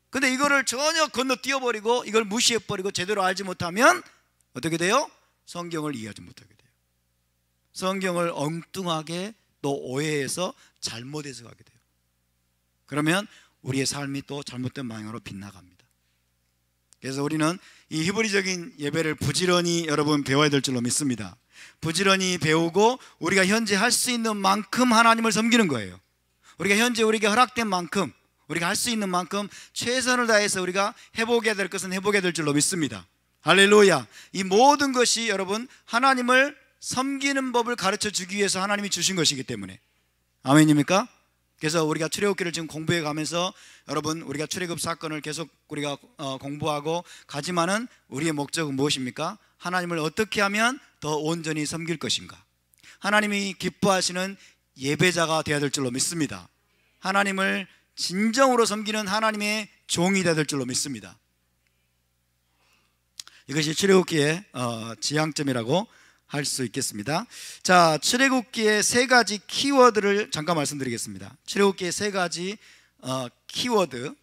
근데 이거를 전혀 건너뛰어버리고 이걸 무시해버리고 제대로 알지 못하면 어떻게 돼요? 성경을 이해하지 못하게 돼요. 성경을 엉뚱하게 또 오해해서 잘못 해석하게 돼요. 그러면 우리의 삶이 또 잘못된 방향으로 빗나갑니다. 그래서 우리는 이 히브리적인 예배를 부지런히 여러분 배워야 될 줄로 믿습니다. 부지런히 배우고 우리가 현재 할 수 있는 만큼 하나님을 섬기는 거예요. 우리가 현재 우리에게 허락된 만큼, 우리가 할 수 있는 만큼 최선을 다해서 우리가 해보게 될 것은 해보게 될 줄로 믿습니다. 할렐루야. 이 모든 것이 여러분 하나님을 섬기는 법을 가르쳐 주기 위해서 하나님이 주신 것이기 때문에. 아멘입니까? 그래서 우리가 출애굽기를 지금 공부해 가면서 여러분 우리가 출애굽 사건을 계속 우리가 공부하고 가지만은 우리의 목적은 무엇입니까? 하나님을 어떻게 하면 더 온전히 섬길 것인가? 하나님이 기뻐하시는 예배자가 되어야 될 줄로 믿습니다. 하나님을 진정으로 섬기는 하나님의 종이 되어야 될 줄로 믿습니다. 이것이 출애굽기의 지향점이라고 할 수 있겠습니다. 자, 출애굽기의 3가지 키워드를 잠깐 말씀드리겠습니다. 출애굽기의 3가지 키워드.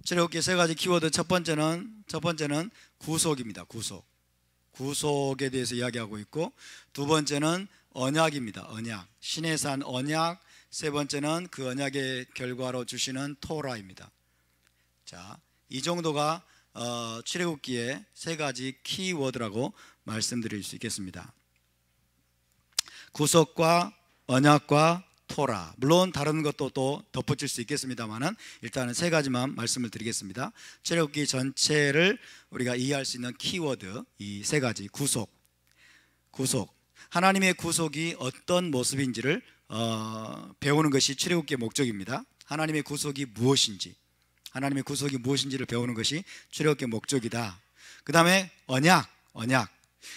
출애굽기의 3가지 키워드. 첫 번째는 구속입니다. 구속에 대해서 이야기하고 있고, 두 번째는 언약입니다. 언약, 신의 산 언약. 세 번째는 그 언약의 결과로 주시는 토라입니다. 자, 이 정도가 출애굽기의 3가지 키워드라고 말씀드릴 수 있겠습니다. 구속과 언약과 토라, 물론 다른 것도 또 덧붙일 수 있겠습니다만은 일단은 3가지만 말씀을 드리겠습니다. 출애굽기 전체를 우리가 이해할 수 있는 키워드, 이 3가지. 구속, 하나님의 구속이 어떤 모습인지를 배우는 것이 출애굽기의 목적입니다. 하나님의 구속이 무엇인지를 배우는 것이 출애굽기의 목적이다. 그 다음에 언약.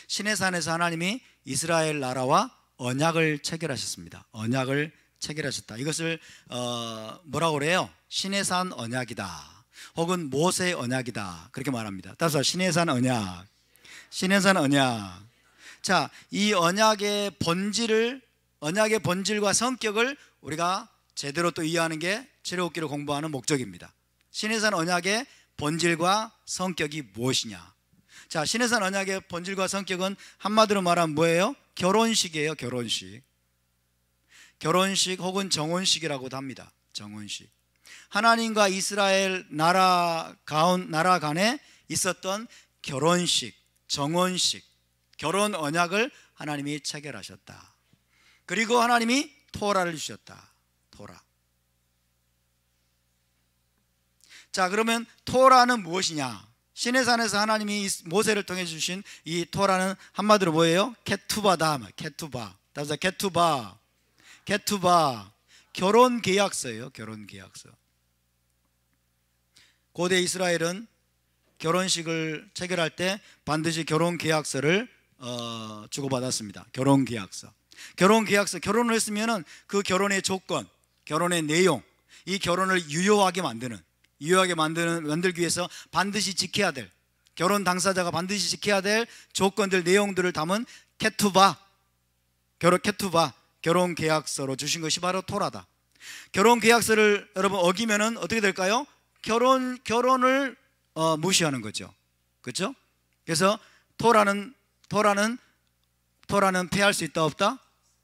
신의 산에서 하나님이 이스라엘 나라와 언약을 체결하셨습니다. 언약을 체결하셨다. 이것을 뭐라고 그래요? 신의 산 언약이다, 혹은 모세의 언약이다, 그렇게 말합니다. 따라서 신의 산 언약. 자, 이 언약의 본질과 성격을 우리가 제대로 또 이해하는 게 출애굽기를 공부하는 목적입니다. 신의 산 언약의 본질과 성격이 무엇이냐? 자, 신의 산 언약의 본질과 성격은 한마디로 말하면 뭐예요? 결혼식이에요. 결혼식 혹은 정혼식이라고도 합니다. 정혼식. 하나님과 이스라엘 나라 간에 있었던 결혼식, 정혼식, 결혼 언약을 하나님이 체결하셨다. 그리고 하나님이 토라를 주셨다. 토라. 자, 그러면 토라는 무엇이냐? 신의 산에서 하나님이 모세를 통해 주신 이 토라는 한마디로 뭐예요? 케투바다. 케투바. 따라서 케투바, 케투바 결혼 계약서예요. 결혼 계약서. 고대 이스라엘은 결혼식을 체결할 때 반드시 결혼 계약서를 주고받았습니다. 결혼 계약서. 결혼 계약서, 결혼을 했으면은 그 결혼의 조건, 결혼의 내용, 이 결혼을 유효하게 만들기 위해서 반드시 지켜야 될, 결혼 당사자가 반드시 지켜야 될 조건들, 내용들을 담은 케투바, 결혼 계약서로 주신 것이 바로 토라다. 결혼 계약서를 여러분 어기면은 어떻게 될까요? 결혼을 무시하는 거죠. 그렇죠? 그래서 토라는 폐할 수 있다 없다?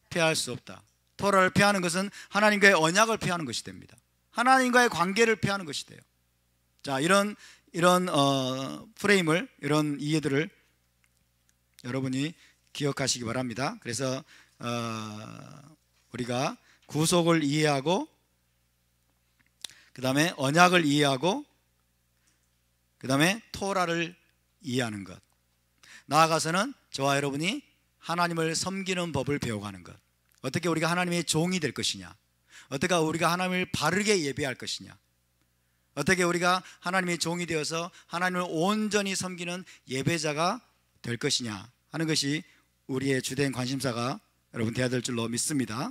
폐할 수 없다. 토라를 폐하는 것은 하나님과의 언약을 폐하는 것이 됩니다. 하나님과의 관계를 폐하는 것이 돼요. 자, 이런 프레임을, 이런 이해들을 여러분이 기억하시기 바랍니다. 그래서 우리가 구속을 이해하고, 그 다음에 언약을 이해하고, 그 다음에 토라를 이해하는 것, 나아가서는 저와 여러분이 하나님을 섬기는 법을 배워가는 것, 어떻게 우리가 하나님의 종이 될 것이냐, 어떻게 우리가 하나님을 바르게 예배할 것이냐, 어떻게 우리가 하나님의 종이 되어서 하나님을 온전히 섬기는 예배자가 될 것이냐 하는 것이 우리의 주된 관심사가 여러분 되어야 될 줄로 믿습니다.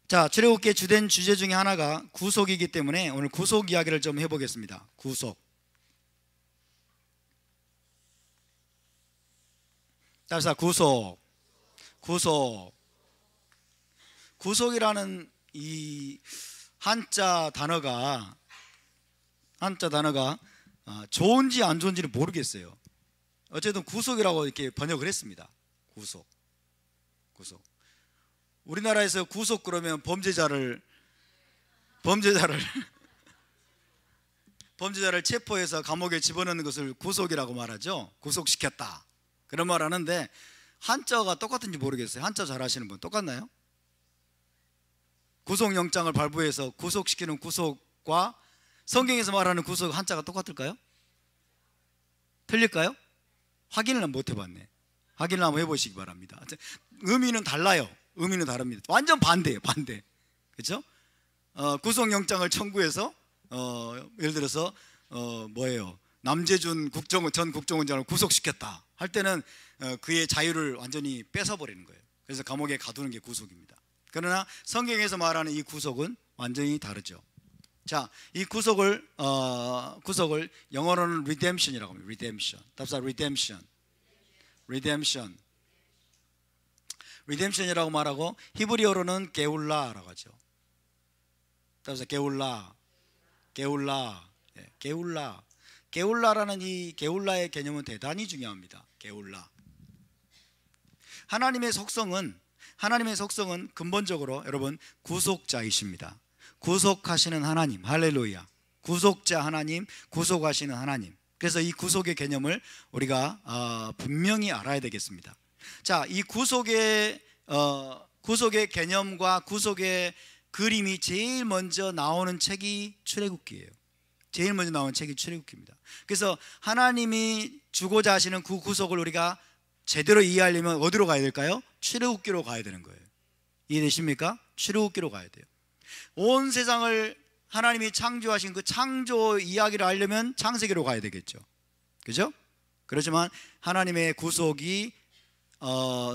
자, 출애굽기의 주된 주제 중에 하나가 구속이기 때문에 오늘 구속 이야기를 좀 해보겠습니다. 구속. 따라서 구속이라는 이 한자 단어가 좋은지 안 좋은지는 모르겠어요. 어쨌든 구속이라고 이렇게 번역을 했습니다. 구속. 우리나라에서 구속 그러면 범죄자를 체포해서 감옥에 집어넣는 것을 구속이라고 말하죠. 구속시켰다, 그런 말 하는데 한자가 똑같은지 모르겠어요. 한자 잘 아시는 분 똑같나요? 구속영장을 발부해서 구속시키는 구속과 성경에서 말하는 구속, 한자가 똑같을까요? 틀릴까요? 확인을 못 해봤네. 확인을 한번 해보시기 바랍니다. 의미는 달라요. 의미는 다릅니다. 완전 반대예요. 반대. 그렇죠? 구속영장을 청구해서 예를 들어서 남재준 전 국정원장을 구속시켰다 할 때는 그의 자유를 완전히 뺏어버리는 거예요. 그래서 감옥에 가두는 게 구속입니다. 그러나 성경에서 말하는 이 구속은 완전히 다르죠. 자, 이 구속을 영어로는 redemption이라고 합니다. redemption. 답사 redemption이라고 말하고, 히브리어로는 게울라라고 하죠. 답사 게울라라는 이 게울라의 개념은 대단히 중요합니다. 게울라. 하나님의 속성은 근본적으로 여러분 구속자이십니다. 구속하시는 하나님, 할렐루야. 구속자 하나님, 구속하시는 하나님. 그래서 이 구속의 개념을 우리가 분명히 알아야 되겠습니다. 자, 이 구속의 개념과 구속의 그림이 제일 먼저 나오는 책이 출애굽기예요. 제일 먼저 나온 책이 출애굽기입니다. 그래서 하나님이 주고자 하시는 그 구속을 우리가 제대로 이해하려면 어디로 가야 될까요? 출애굽기로 가야 되는 거예요. 이해되십니까? 출애굽기로 가야 돼요. 온 세상을 하나님이 창조하신 그 창조 이야기를 알려면 창세기로 가야 되겠죠. 그죠? 그렇지만 하나님의 구속이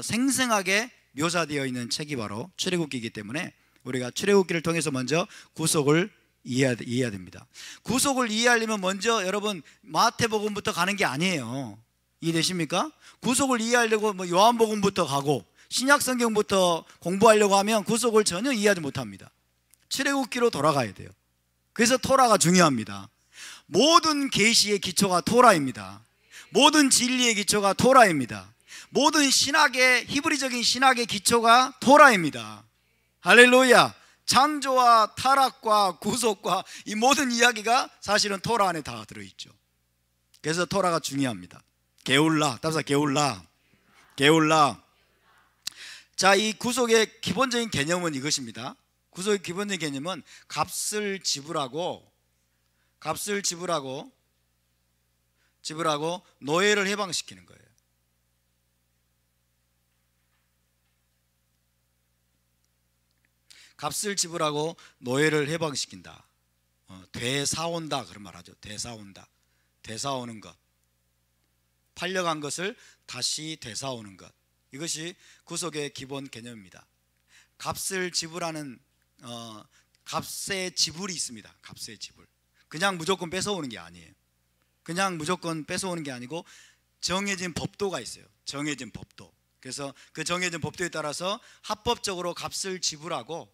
생생하게 묘사되어 있는 책이 바로 출애굽기이기 때문에 우리가 출애굽기를 통해서 먼저 구속을 이해해야 됩니다. 구속을 이해하려면 먼저 여러분 마태복음부터 가는 게 아니에요. 이해되십니까? 구속을 이해하려고 요한복음부터 가고 신약성경부터 공부하려고 하면 구속을 전혀 이해하지 못합니다. 출애굽기로 돌아가야 돼요. 그래서 토라가 중요합니다. 모든 계시의 기초가 토라입니다. 모든 진리의 기초가 토라입니다. 모든 신학의, 히브리적인 신학의 기초가 토라입니다. 할렐루야. 창조와 타락과 구속과 이 모든 이야기가 사실은 토라 안에 다 들어있죠. 그래서 토라가 중요합니다. 게울라, 답사 게울라. 자, 이 구속의 기본적인 개념은 이것입니다. 구속의 기본적인 개념은 값을 지불하고 노예를 해방시키는 거예요. 값을 지불하고 노예를 해방시킨다. 되사온다 그런 말 하죠. 되사온다. 되사오는 것. 팔려간 것을 다시 되사오는 것. 이것이 구속의 기본 개념입니다. 값을 지불하는 값의 지불이 있습니다. 값의 지불. 그냥 무조건 뺏어오는 게 아니에요. 그냥 무조건 뺏어오는 게 아니고 정해진 법도가 있어요. 정해진 법도. 그래서 그 정해진 법도에 따라서 합법적으로 값을 지불하고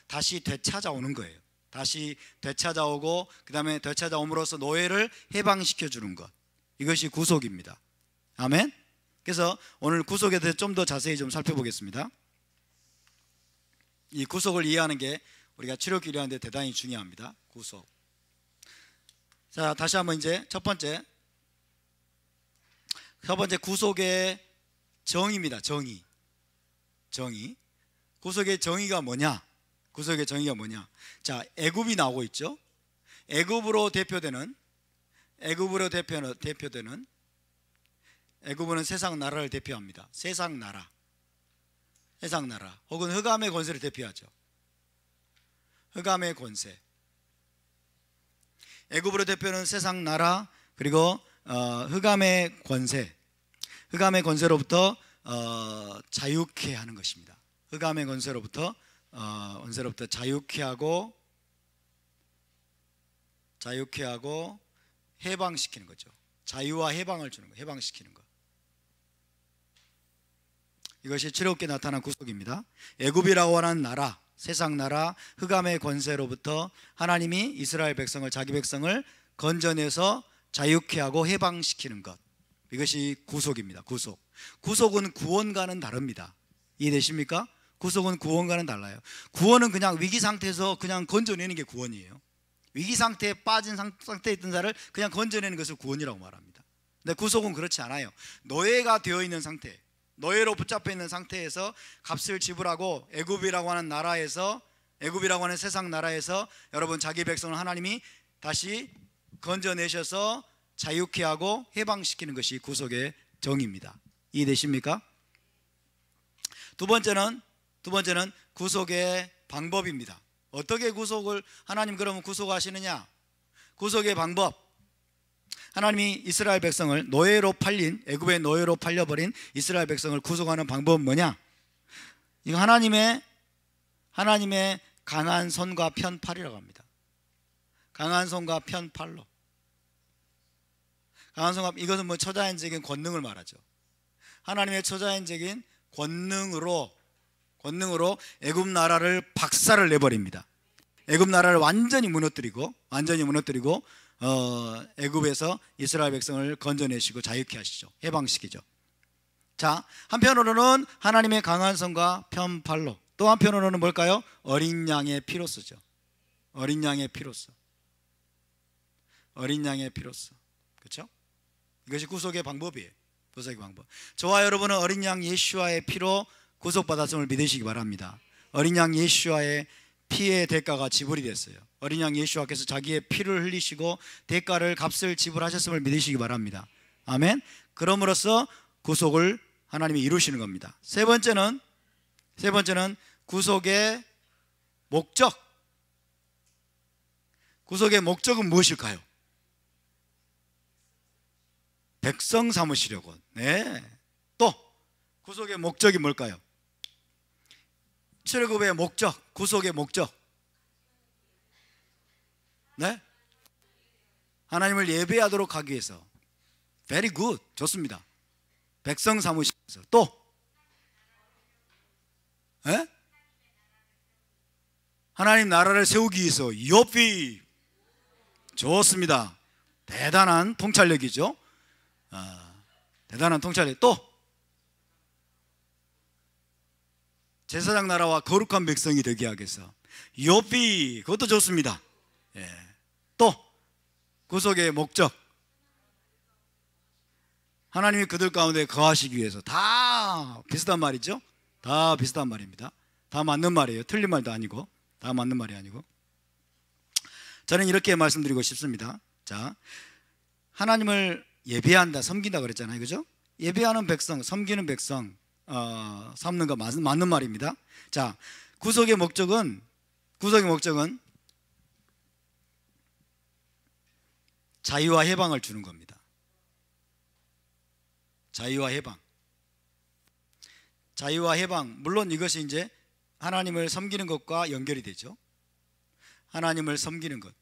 다시 되찾아오는 거예요. 다시 되찾아오고 그 다음에 되찾아옴으로써 노예를 해방시켜 주는 것. 이것이 구속입니다. 아멘. 그래서 오늘 구속에 대해서 좀 더 자세히 좀 살펴보겠습니다. 이 구속을 이해하는 게 우리가 치료기 이해하는 데 대단히 중요합니다. 구속. 자, 다시 한번 이제 첫 번째 구속의 정의입니다. 정의. 구속의 정의가 뭐냐? 자, 애굽이 나오고 있죠. 애굽으로 대표되는 애굽은 세상 나라를 대표합니다. 세상 나라 혹은 흑암의 권세를 대표하죠. 흑암의 권세. 애굽으로 대표하는 세상 나라 그리고 흑암의 권세로부터 자유케 하는 것입니다. 흑암의 권세로부터 자유케 하고 해방시키는 거죠. 자유와 해방을 주는 거, 해방시키는 거. 이것이 출애굽기에 나타난 구속입니다. 애굽이라고 하는 나라, 세상 나라, 흑암의 권세로부터 하나님이 이스라엘 백성을, 자기 백성을 건져내서 자유케 하고 해방시키는 것. 이것이 구속입니다. 구속은 구원과는 다릅니다. 이해되십니까? 구속은 구원과는 달라요. 구원은 그냥 위기 상태에서 그냥 건져내는 게 구원이에요. 위기 상태에 빠진 상태에 있던 자를 그냥 건져내는 것을 구원이라고 말합니다. 근데 구속은 그렇지 않아요. 노예가 되어 있는 상태, 노예로 붙잡혀 있는 상태에서 값을 지불하고 애굽이라고 하는 세상 나라에서 여러분 자기 백성을 하나님이 다시 건져내셔서 자유케 하고 해방시키는 것이 구속의 정의입니다. 이해되십니까? 두 번째는 구속의 방법입니다. 어떻게 구속을 하나님 그러면 구속하시느냐? 구속의 방법. 하나님이 이스라엘 백성을 노예로 팔린, 애굽의 노예로 팔려버린 이스라엘 백성을 구속하는 방법은 뭐냐? 이거 하나님의 강한 손과 편팔이라고 합니다. 강한 손과 편팔로. 강한 손과, 이것은 뭐 초자연적인 권능을 말하죠. 하나님의 초자연적인 권능으로 애굽 나라를 박살을 내버립니다. 애굽 나라를 완전히 무너뜨리고 애굽에서 이스라엘 백성을 건져내시고 자유케 하시죠. 해방시키죠. 자, 한편으로는 하나님의 강한 손과 편팔로, 또 한편으로는 뭘까요? 어린 양의 피로서죠. 어린 양의 피로서. 그렇죠? 이것이 구속의 방법이에요. 구속의 방법. 저와 여러분은 어린 양 예수와의 피로 구속받았음을 믿으시기 바랍니다. 어린 양 예수와의 피의 대가가 지불이 됐어요. 어린 양 예수와께서 자기의 피를 흘리시고 값을 지불하셨음을 믿으시기 바랍니다. 아멘. 그럼으로써 구속을 하나님이 이루시는 겁니다. 세 번째는 구속의 목적. 구속의 목적은 무엇일까요? 백성 삼으시려고. 네. 또 구속의 목적이 뭘까요? 출애굽의 목적, 구속의 목적. 네? 하나님을 예배하도록 하기 위해서. Very good. 좋습니다. 백성 삼으시기 위해서. 또? 네? 하나님 나라를 세우기 위해서. 요피. 좋습니다. 대단한 통찰력이죠. 대단한 통찰력. 또? 제사장 나라와 거룩한 백성이 되게 하기 위해서. 요피. 그것도 좋습니다. 예. 또 구속의 목적. 하나님이 그들 가운데 거하시기 위해서. 다 비슷한 말이죠. 다 비슷한 말입니다. 다 맞는 말이에요. 틀린 말도 아니고, 다 맞는 말이 아니고. 저는 이렇게 말씀드리고 싶습니다. 자, 하나님을 예배한다, 섬긴다 그랬잖아요. 그죠? 예배하는 백성, 섬기는 백성, 삼는 거 맞는 말입니다. 자, 구속의 목적은 자유와 해방을 주는 겁니다. 자유와 해방. 자유와 해방. 물론 이것이 이제 하나님을 섬기는 것과 연결이 되죠. 하나님을 섬기는 것,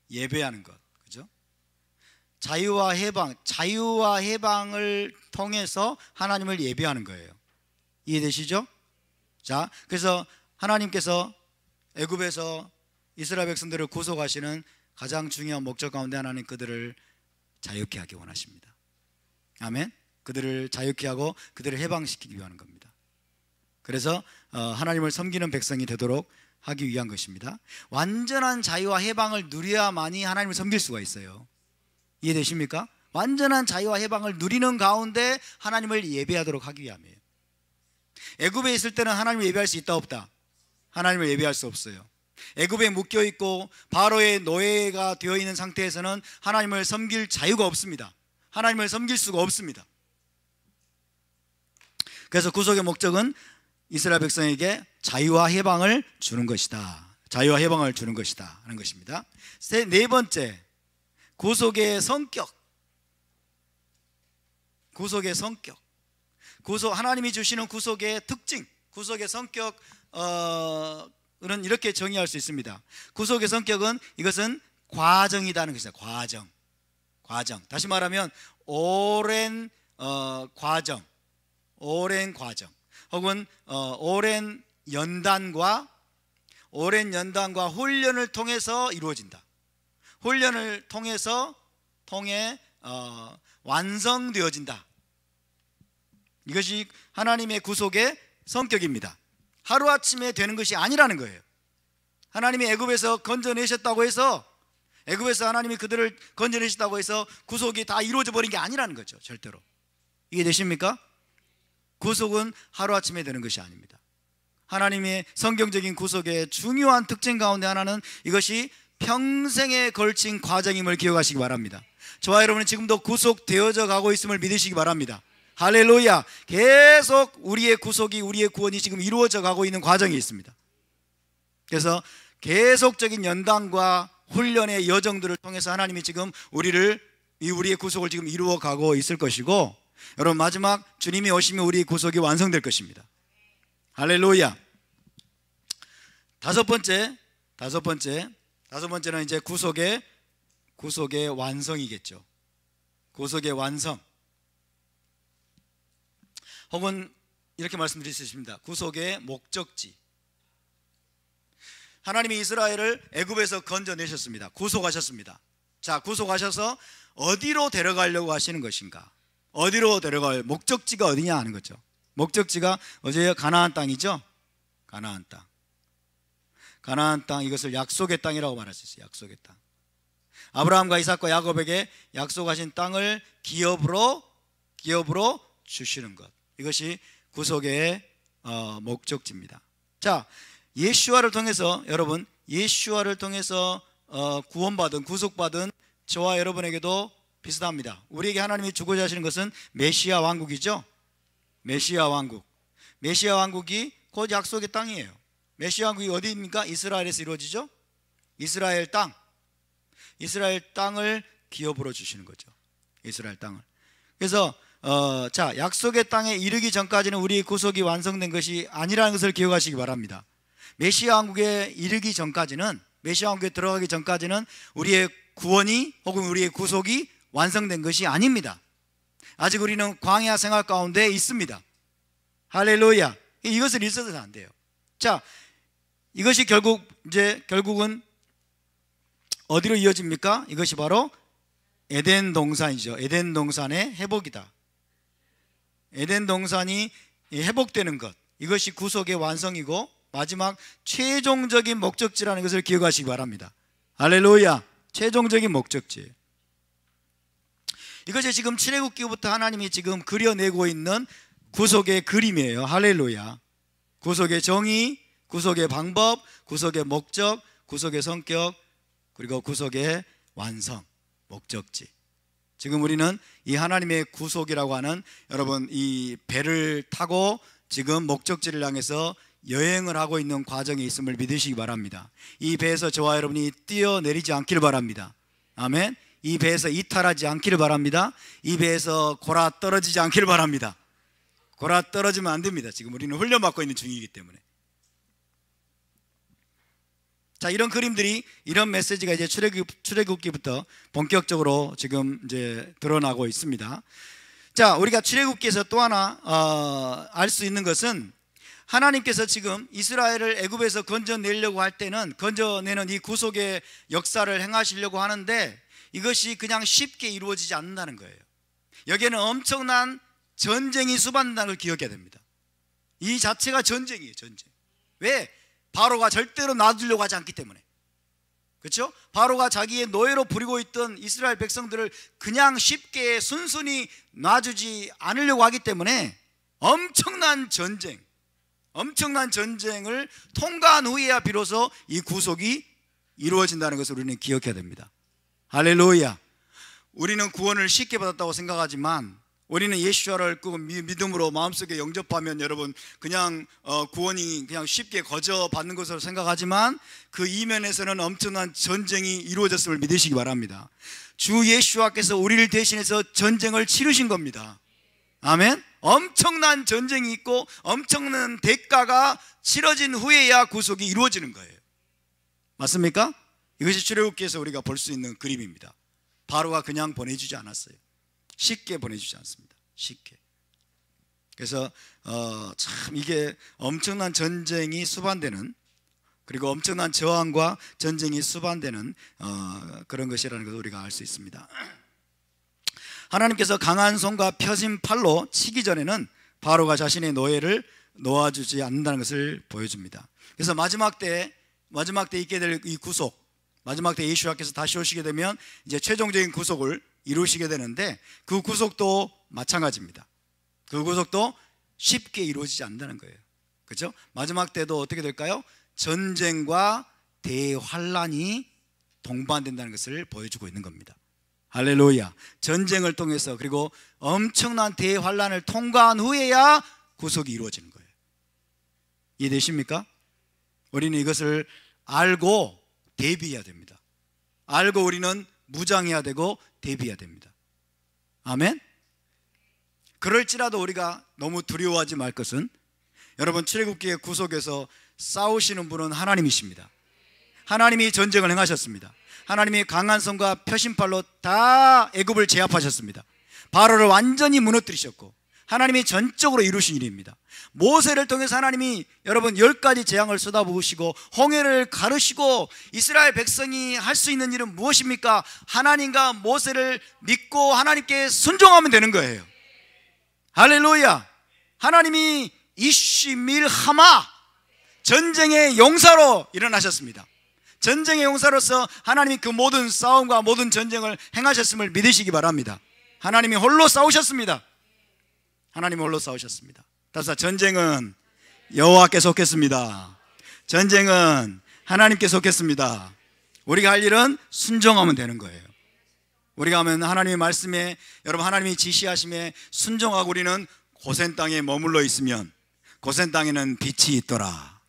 예배하는 것, 그죠? 자유와 해방을 통해서 하나님을 예배하는 거예요. 이해되시죠? 자, 그래서 하나님께서 애굽에서 이스라엘 백성들을 구속하시는 가장 중요한 목적 가운데 하나는 그들을 자유케 하기 원하십니다. 아멘. 그들을 자유케 하고 그들을 해방시키기 위한 겁니다. 그래서 하나님을 섬기는 백성이 되도록 하기 위한 것입니다. 완전한 자유와 해방을 누려야만이 하나님을 섬길 수가 있어요. 이해되십니까? 완전한 자유와 해방을 누리는 가운데 하나님을 예배하도록 하기 위함이에요. 애굽에 있을 때는 하나님을 예배할 수 있다 없다? 하나님을 예배할 수 없어요. 애굽에 묶여있고 바로의 노예가 되어 있는 상태에서는 하나님을 섬길 자유가 없습니다. 하나님을 섬길 수가 없습니다. 그래서 구속의 목적은 이스라엘 백성에게 자유와 해방을 주는 것이다. 자유와 해방을 주는 것이다 하는 것입니다. 네 번째, 구속의 성격. 구속의 성격. 하나님이 주시는 구속의 특징, 구속의 성격은 이렇게 정의할 수 있습니다. 구속의 성격은 이것은 과정이라는 것이다. 과정. 다시 말하면 오랜 과정, 혹은 오랜 연단과 훈련을 통해서 이루어진다. 훈련을 통해 완성되어진다. 이것이 하나님의 구속의 성격입니다. 하루아침에 되는 것이 아니라는 거예요. 하나님이 애굽에서 건져내셨다고 해서, 애굽에서 하나님이 그들을 건져내셨다고 해서 구속이 다 이루어져 버린 게 아니라는 거죠. 절대로. 이해되십니까? 구속은 하루아침에 되는 것이 아닙니다. 하나님의 성경적인 구속의 중요한 특징 가운데 하나는 이것이 평생에 걸친 과정임을 기억하시기 바랍니다. 저와 여러분은 지금도 구속되어져 가고 있음을 믿으시기 바랍니다. 할렐루야. 계속 우리의 구속이, 우리의 구원이 지금 이루어져 가고 있는 과정이 있습니다. 그래서 계속적인 연단과 훈련의 여정들을 통해서 하나님이 지금 우리의 구속을 지금 이루어 가고 있을 것이고, 여러분 마지막 주님이 오시면 우리의 구속이 완성될 것입니다. 할렐루야. 다섯 번째는 이제 구속의 완성이겠죠. 구속의 완성. 혹은 이렇게 말씀드릴 수 있습니다. 구속의 목적지. 하나님이 이스라엘을 애굽에서 건져내셨습니다. 구속하셨습니다. 자, 구속하셔서 어디로 데려가려고 하시는 것인가? 어디로 데려갈 목적지가 어디냐 하는 거죠. 목적지가 어제요 가나안 땅이죠. 가나안 땅, 이것을 약속의 땅이라고 말할 수 있어요. 약속의 땅. 아브라함과 이삭과 야곱에게 약속하신 땅을 기업으로 주시는 것, 이것이 구속의 목적지입니다. 자, 예수와를 통해서 구원받은, 구속받은 저와 여러분에게도 비슷합니다. 우리에게 하나님이 주고자 하시는 것은 메시아 왕국이죠. 메시아 왕국이 곧 약속의 땅이에요. 메시아 왕국이 어디입니까? 이스라엘에서 이루어지죠. 이스라엘 땅을 기업으로 주시는 거죠. 이스라엘 땅을. 그래서 자, 약속의 땅에 이르기 전까지는 우리의 구속이 완성된 것이 아니라는 것을 기억하시기 바랍니다. 메시아 왕국에 이르기 전까지는, 메시아 왕국에 들어가기 전까지는 우리의 구원이 혹은 우리의 구속이 완성된 것이 아닙니다. 아직 우리는 광야 생활 가운데 있습니다. 할렐루야. 이것을 잊어서는 안 돼요. 자, 이것이 결국은 어디로 이어집니까? 이것이 바로 에덴 동산이죠. 에덴 동산의 회복이다. 에덴 동산이 회복되는 것, 이것이 구속의 완성이고 마지막 최종적인 목적지라는 것을 기억하시기 바랍니다. 할렐루야. 최종적인 목적지. 이것이 지금 출애굽기부터 하나님이 지금 그려내고 있는 구속의 그림이에요. 할렐루야. 구속의 정의, 구속의 방법, 구속의 목적, 구속의 성격, 그리고 구속의 완성, 목적지. 지금 우리는 이 하나님의 구속이라고 하는, 여러분 이 배를 타고 지금 목적지를 향해서 여행을 하고 있는 과정에 있음을 믿으시기 바랍니다. 이 배에서 저와 여러분이 뛰어내리지 않기를 바랍니다. 아멘. 이 배에서 이탈하지 않기를 바랍니다. 이 배에서 골아 떨어지지 않기를 바랍니다. 골아 떨어지면 안 됩니다. 지금 우리는 훈련받고 있는 중이기 때문에. 자, 이런 그림들이, 이런 메시지가 이제 출애굽기부터 본격적으로 지금 이제 드러나고 있습니다. 자, 우리가 출애굽기에서 또 하나 알 수 있는 것은, 하나님께서 지금 이스라엘을 애굽에서 건져내려고 할 때는, 건져내는 이 구속의 역사를 행하시려고 하는데 이것이 그냥 쉽게 이루어지지 않는다는 거예요. 여기에는 엄청난 전쟁이 수반된다는 걸 기억해야 됩니다. 이 자체가 전쟁이에요. 전쟁. 왜? 바로가 절대로 놔두려고 하지 않기 때문에. 그렇죠? 바로가 자기의 노예로 부리고 있던 이스라엘 백성들을 그냥 쉽게 순순히 놔주지 않으려고 하기 때문에 엄청난 전쟁을 통과한 후에야 비로소 이 구속이 이루어진다는 것을 우리는 기억해야 됩니다. 할렐루야. 우리는 구원을 쉽게 받았다고 생각하지만, 우리는 예수를 그 믿음으로 마음속에 영접하면 여러분 그냥 구원이 그냥 쉽게 거저 받는 것으로 생각하지만, 그 이면에서는 엄청난 전쟁이 이루어졌음을 믿으시기 바랍니다. 주 예수와께서 우리를 대신해서 전쟁을 치르신 겁니다. 아멘. 엄청난 전쟁이 있고 엄청난 대가가 치러진 후에야 구속이 이루어지는 거예요. 맞습니까? 이것이 출애굽기에서 우리가 볼 수 있는 그림입니다. 바로가 그냥 보내주지 않았어요. 쉽게 보내주지 않습니다. 쉽게. 그래서 참 이게 엄청난 전쟁이 수반되는, 그리고 엄청난 저항과 전쟁이 수반되는 그런 것이라는 것을 우리가 알 수 있습니다. 하나님께서 강한 손과 펴진 팔로 치기 전에는 바로가 자신의 노예를 놓아주지 않는다는 것을 보여줍니다. 그래서 마지막 때 있게 될 이 구속, 마지막 때 예수께서 다시 오시게 되면 이제 최종적인 구속을 이루시게 되는데, 그 구속도 마찬가지입니다. 그 구속도 쉽게 이루어지지 않는다는 거예요. 그렇죠? 마지막 때도 어떻게 될까요? 전쟁과 대환란이 동반된다는 것을 보여주고 있는 겁니다. 할렐루야. 전쟁을 통해서, 그리고 엄청난 대환란을 통과한 후에야 구속이 이루어지는 거예요. 이해되십니까? 우리는 이것을 알고 대비해야 됩니다. 알고 우리는 무장해야 되고 대비해야 됩니다. 아멘. 그럴지라도 우리가 너무 두려워하지 말 것은, 여러분 출애굽기의 구속에서 싸우시는 분은 하나님이십니다. 하나님이 전쟁을 행하셨습니다. 하나님이 강한 손과 펴신 팔로 다 애굽을 제압하셨습니다. 바로를 완전히 무너뜨리셨고, 하나님이 전적으로 이루신 일입니다. 모세를 통해서 하나님이 여러분 10가지 재앙을 쏟아부으시고 홍해를 가르시고, 이스라엘 백성이 할 수 있는 일은 무엇입니까? 하나님과 모세를 믿고 하나님께 순종하면 되는 거예요. 할렐루야. 하나님이 이시밀하마, 전쟁의 용사로 일어나셨습니다. 전쟁의 용사로서 하나님이 그 모든 싸움과 모든 전쟁을 행하셨음을 믿으시기 바랍니다. 하나님이 홀로 싸우셨습니다. 하나님이 홀로 싸우셨습니다. 따라서 전쟁은 여호와께 속했습니다. 전쟁은 하나님께 속했습니다. 우리가 할 일은 순종하면 되는 거예요. 우리가 하면 하나님의 말씀에, 여러분 하나님이 지시하심에 순종하고 우리는 고센 땅에 머물러 있으면 고센 땅에는 빛이 있더라.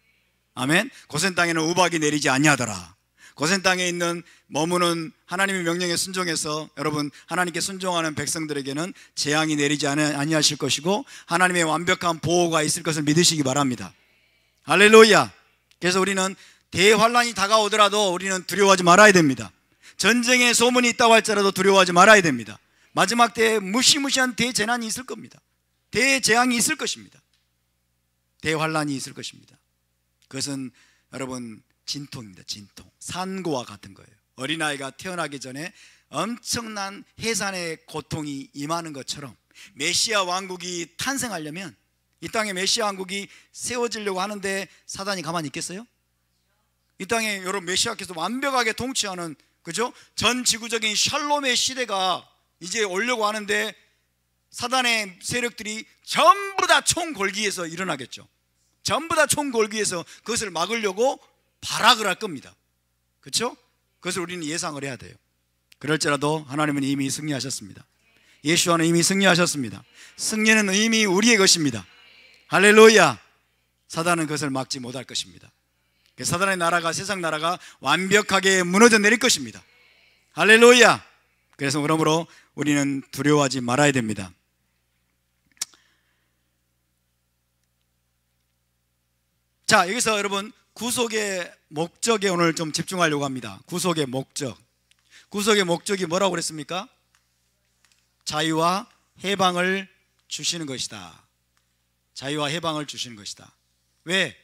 아멘. 고센 땅에는 우박이 내리지 아니하더라. 고센 땅에 있는 머무는 하나님의 명령에 순종해서 여러분 하나님께 순종하는 백성들에게는 재앙이 내리지 아니하실 것이고, 하나님의 완벽한 보호가 있을 것을 믿으시기 바랍니다. 할렐루야. 그래서 우리는 대환란이 다가오더라도 우리는 두려워하지 말아야 됩니다. 전쟁의 소문이 있다고 할지라도 두려워하지 말아야 됩니다. 마지막 때에 무시무시한 대재난이 있을 겁니다. 대재앙이 있을 것입니다. 대환란이 있을 것입니다. 그것은 여러분 진통입니다. 진통. 산고와 같은 거예요. 어린아이가 태어나기 전에 엄청난 해산의 고통이 임하는 것처럼, 메시아 왕국이 탄생하려면, 이 땅에 메시아 왕국이 세워지려고 하는데 사단이 가만히 있겠어요? 이 땅에 여러분 메시아께서 완벽하게 통치하는, 그죠? 전 지구적인 샬롬의 시대가 이제 오려고 하는데 사단의 세력들이 전부 다 총궐기에서 일어나겠죠. 전부 다 총궐기에서 그것을 막으려고 발악을 할 겁니다. 그렇죠? 그것을 우리는 예상을 해야 돼요. 그럴지라도 하나님은 이미 승리하셨습니다. 예수와는 이미 승리하셨습니다. 승리는 이미 우리의 것입니다. 할렐루야. 사단은 그것을 막지 못할 것입니다. 사단의 나라가, 세상 나라가 완벽하게 무너져 내릴 것입니다. 할렐루야. 그래서 그러므로 우리는 두려워하지 말아야 됩니다. 자, 여기서 여러분 구속의 목적에 오늘 좀 집중하려고 합니다. 구속의 목적. 구속의 목적이 뭐라고 그랬습니까? 자유와 해방을 주시는 것이다. 자유와 해방을 주시는 것이다. 왜?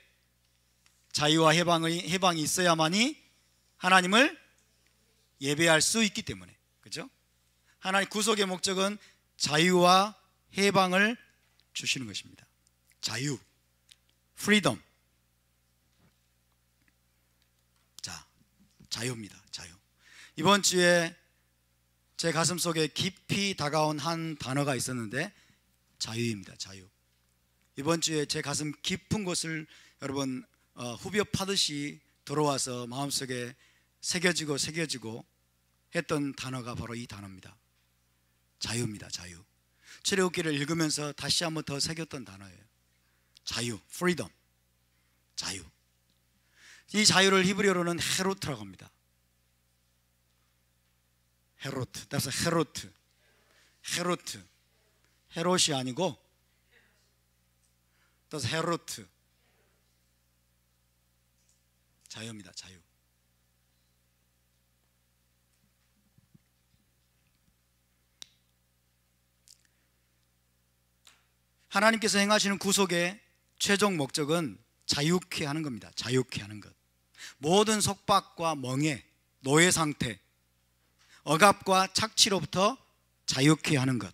자유와 해방이 있어야만이 하나님을 예배할 수 있기 때문에. 그렇죠? 하나님 구속의 목적은 자유와 해방을 주시는 것입니다. 자유, freedom. 자, 자유입니다. 자유. 이번 주에 제 가슴 속에 깊이 다가온 한 단어가 있었는데 자유입니다. 자유. 이번 주에 제 가슴 깊은 곳을 여러분 후벼 파듯이 들어와서 마음속에 새겨지고 했던 단어가 바로 이 단어입니다. 자유입니다. 자유. 출애굽기를 읽으면서 다시 한번 더 새겼던 단어예요. 자유, freedom. 자유. 이 자유를 히브리어로는 헤로트라고 합니다. 헤로트. 따라서 헤로트. 헤로트. 헤롯이 아니고 따라서 헤로트. 자유입니다. 자유. 하나님께서 행하시는 구속의 최종 목적은 자유케 하는 겁니다. 자유케 하는 것. 모든 속박과 멍해, 노예 상태, 억압과 착취로부터 자유케 하는 것.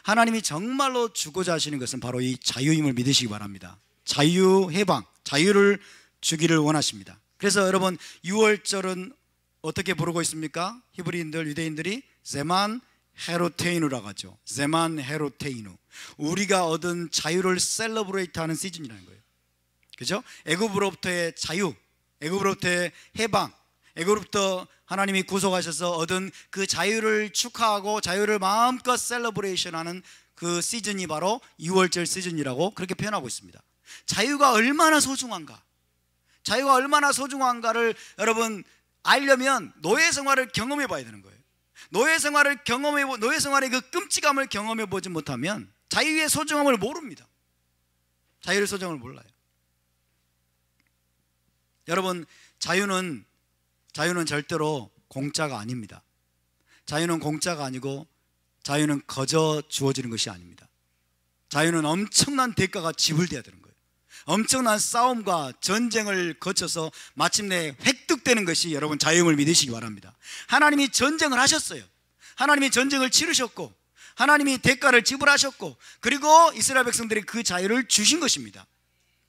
하나님이 정말로 주고자 하시는 것은 바로 이 자유임을 믿으시기 바랍니다. 자유, 해방, 자유를 주기를 원하십니다. 그래서 여러분 6월절은 어떻게 부르고 있습니까? 히브리인들, 유대인들이 제만 헤로테이누라고 하죠. 제만 헤로테이누. 우리가 얻은 자유를 셀러브레이트하는 시즌이라는 거예요. 그죠? 애굽으로부터의 자유, 애굽으로부터의 해방, 애굽으로부터 하나님이 구속하셔서 얻은 그 자유를 축하하고 자유를 마음껏 셀러브레이션하는 그 시즌이 바로 6월절 시즌이라고 그렇게 표현하고 있습니다. 자유가 얼마나 소중한가, 자유가 얼마나 소중한가를 여러분 알려면 노예 생활을 경험해 봐야 되는 거예요. 노예 생활의 그 끔찍함을 경험해 보지 못하면 자유의 소중함을 모릅니다. 자유의 소중함을 몰라요. 여러분 자유는 절대로 공짜가 아닙니다. 자유는 공짜가 아니고 자유는 거저 주어지는 것이 아닙니다. 자유는 엄청난 대가가 지불돼야 되는 거예요. 엄청난 싸움과 전쟁을 거쳐서 마침내 획득되는 것이 여러분 자유임을 믿으시기 바랍니다. 하나님이 전쟁을 하셨어요. 하나님이 전쟁을 치르셨고 하나님이 대가를 지불하셨고 그리고 이스라엘 백성들이 그 자유를 주신 것입니다.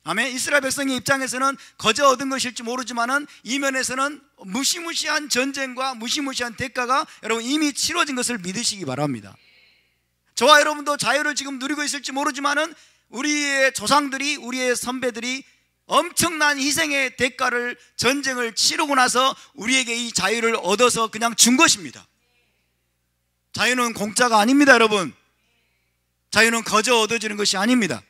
아멘. 이스라엘 백성의 입장에서는 거저 얻은 것일지 모르지만은 이면에서는 무시무시한 전쟁과 무시무시한 대가가 여러분 이미 치러진 것을 믿으시기 바랍니다. 저와 여러분도 자유를 지금 누리고 있을지 모르지만은 우리의 조상들이, 우리의 선배들이 엄청난 희생의 대가를, 전쟁을 치르고 나서 우리에게 이 자유를 얻어서 그냥 준 것입니다. 자유는 공짜가 아닙니다. 여러분 자유는 거저 얻어지는 것이 아닙니다.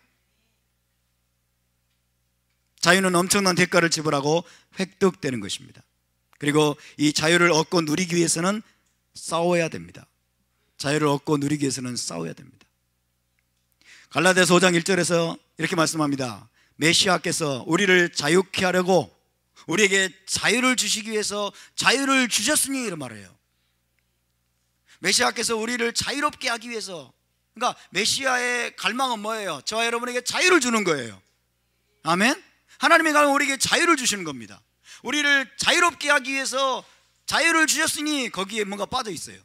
자유는 엄청난 대가를 지불하고 획득되는 것입니다. 그리고 이 자유를 얻고 누리기 위해서는 싸워야 됩니다. 자유를 얻고 누리기 위해서는 싸워야 됩니다. 갈라디아서 5장 1절에서 이렇게 말씀합니다. 메시아께서 우리를 자유케 하려고 우리에게 자유를 주시기 위해서 자유를 주셨으니 이런 말이에요. 메시아께서 우리를 자유롭게 하기 위해서, 그러니까 메시아의 갈망은 뭐예요? 저와 여러분에게 자유를 주는 거예요. 아멘. 하나님의 갈망은 우리에게 자유를 주시는 겁니다. 우리를 자유롭게 하기 위해서 자유를 주셨으니 거기에 뭔가 빠져 있어요.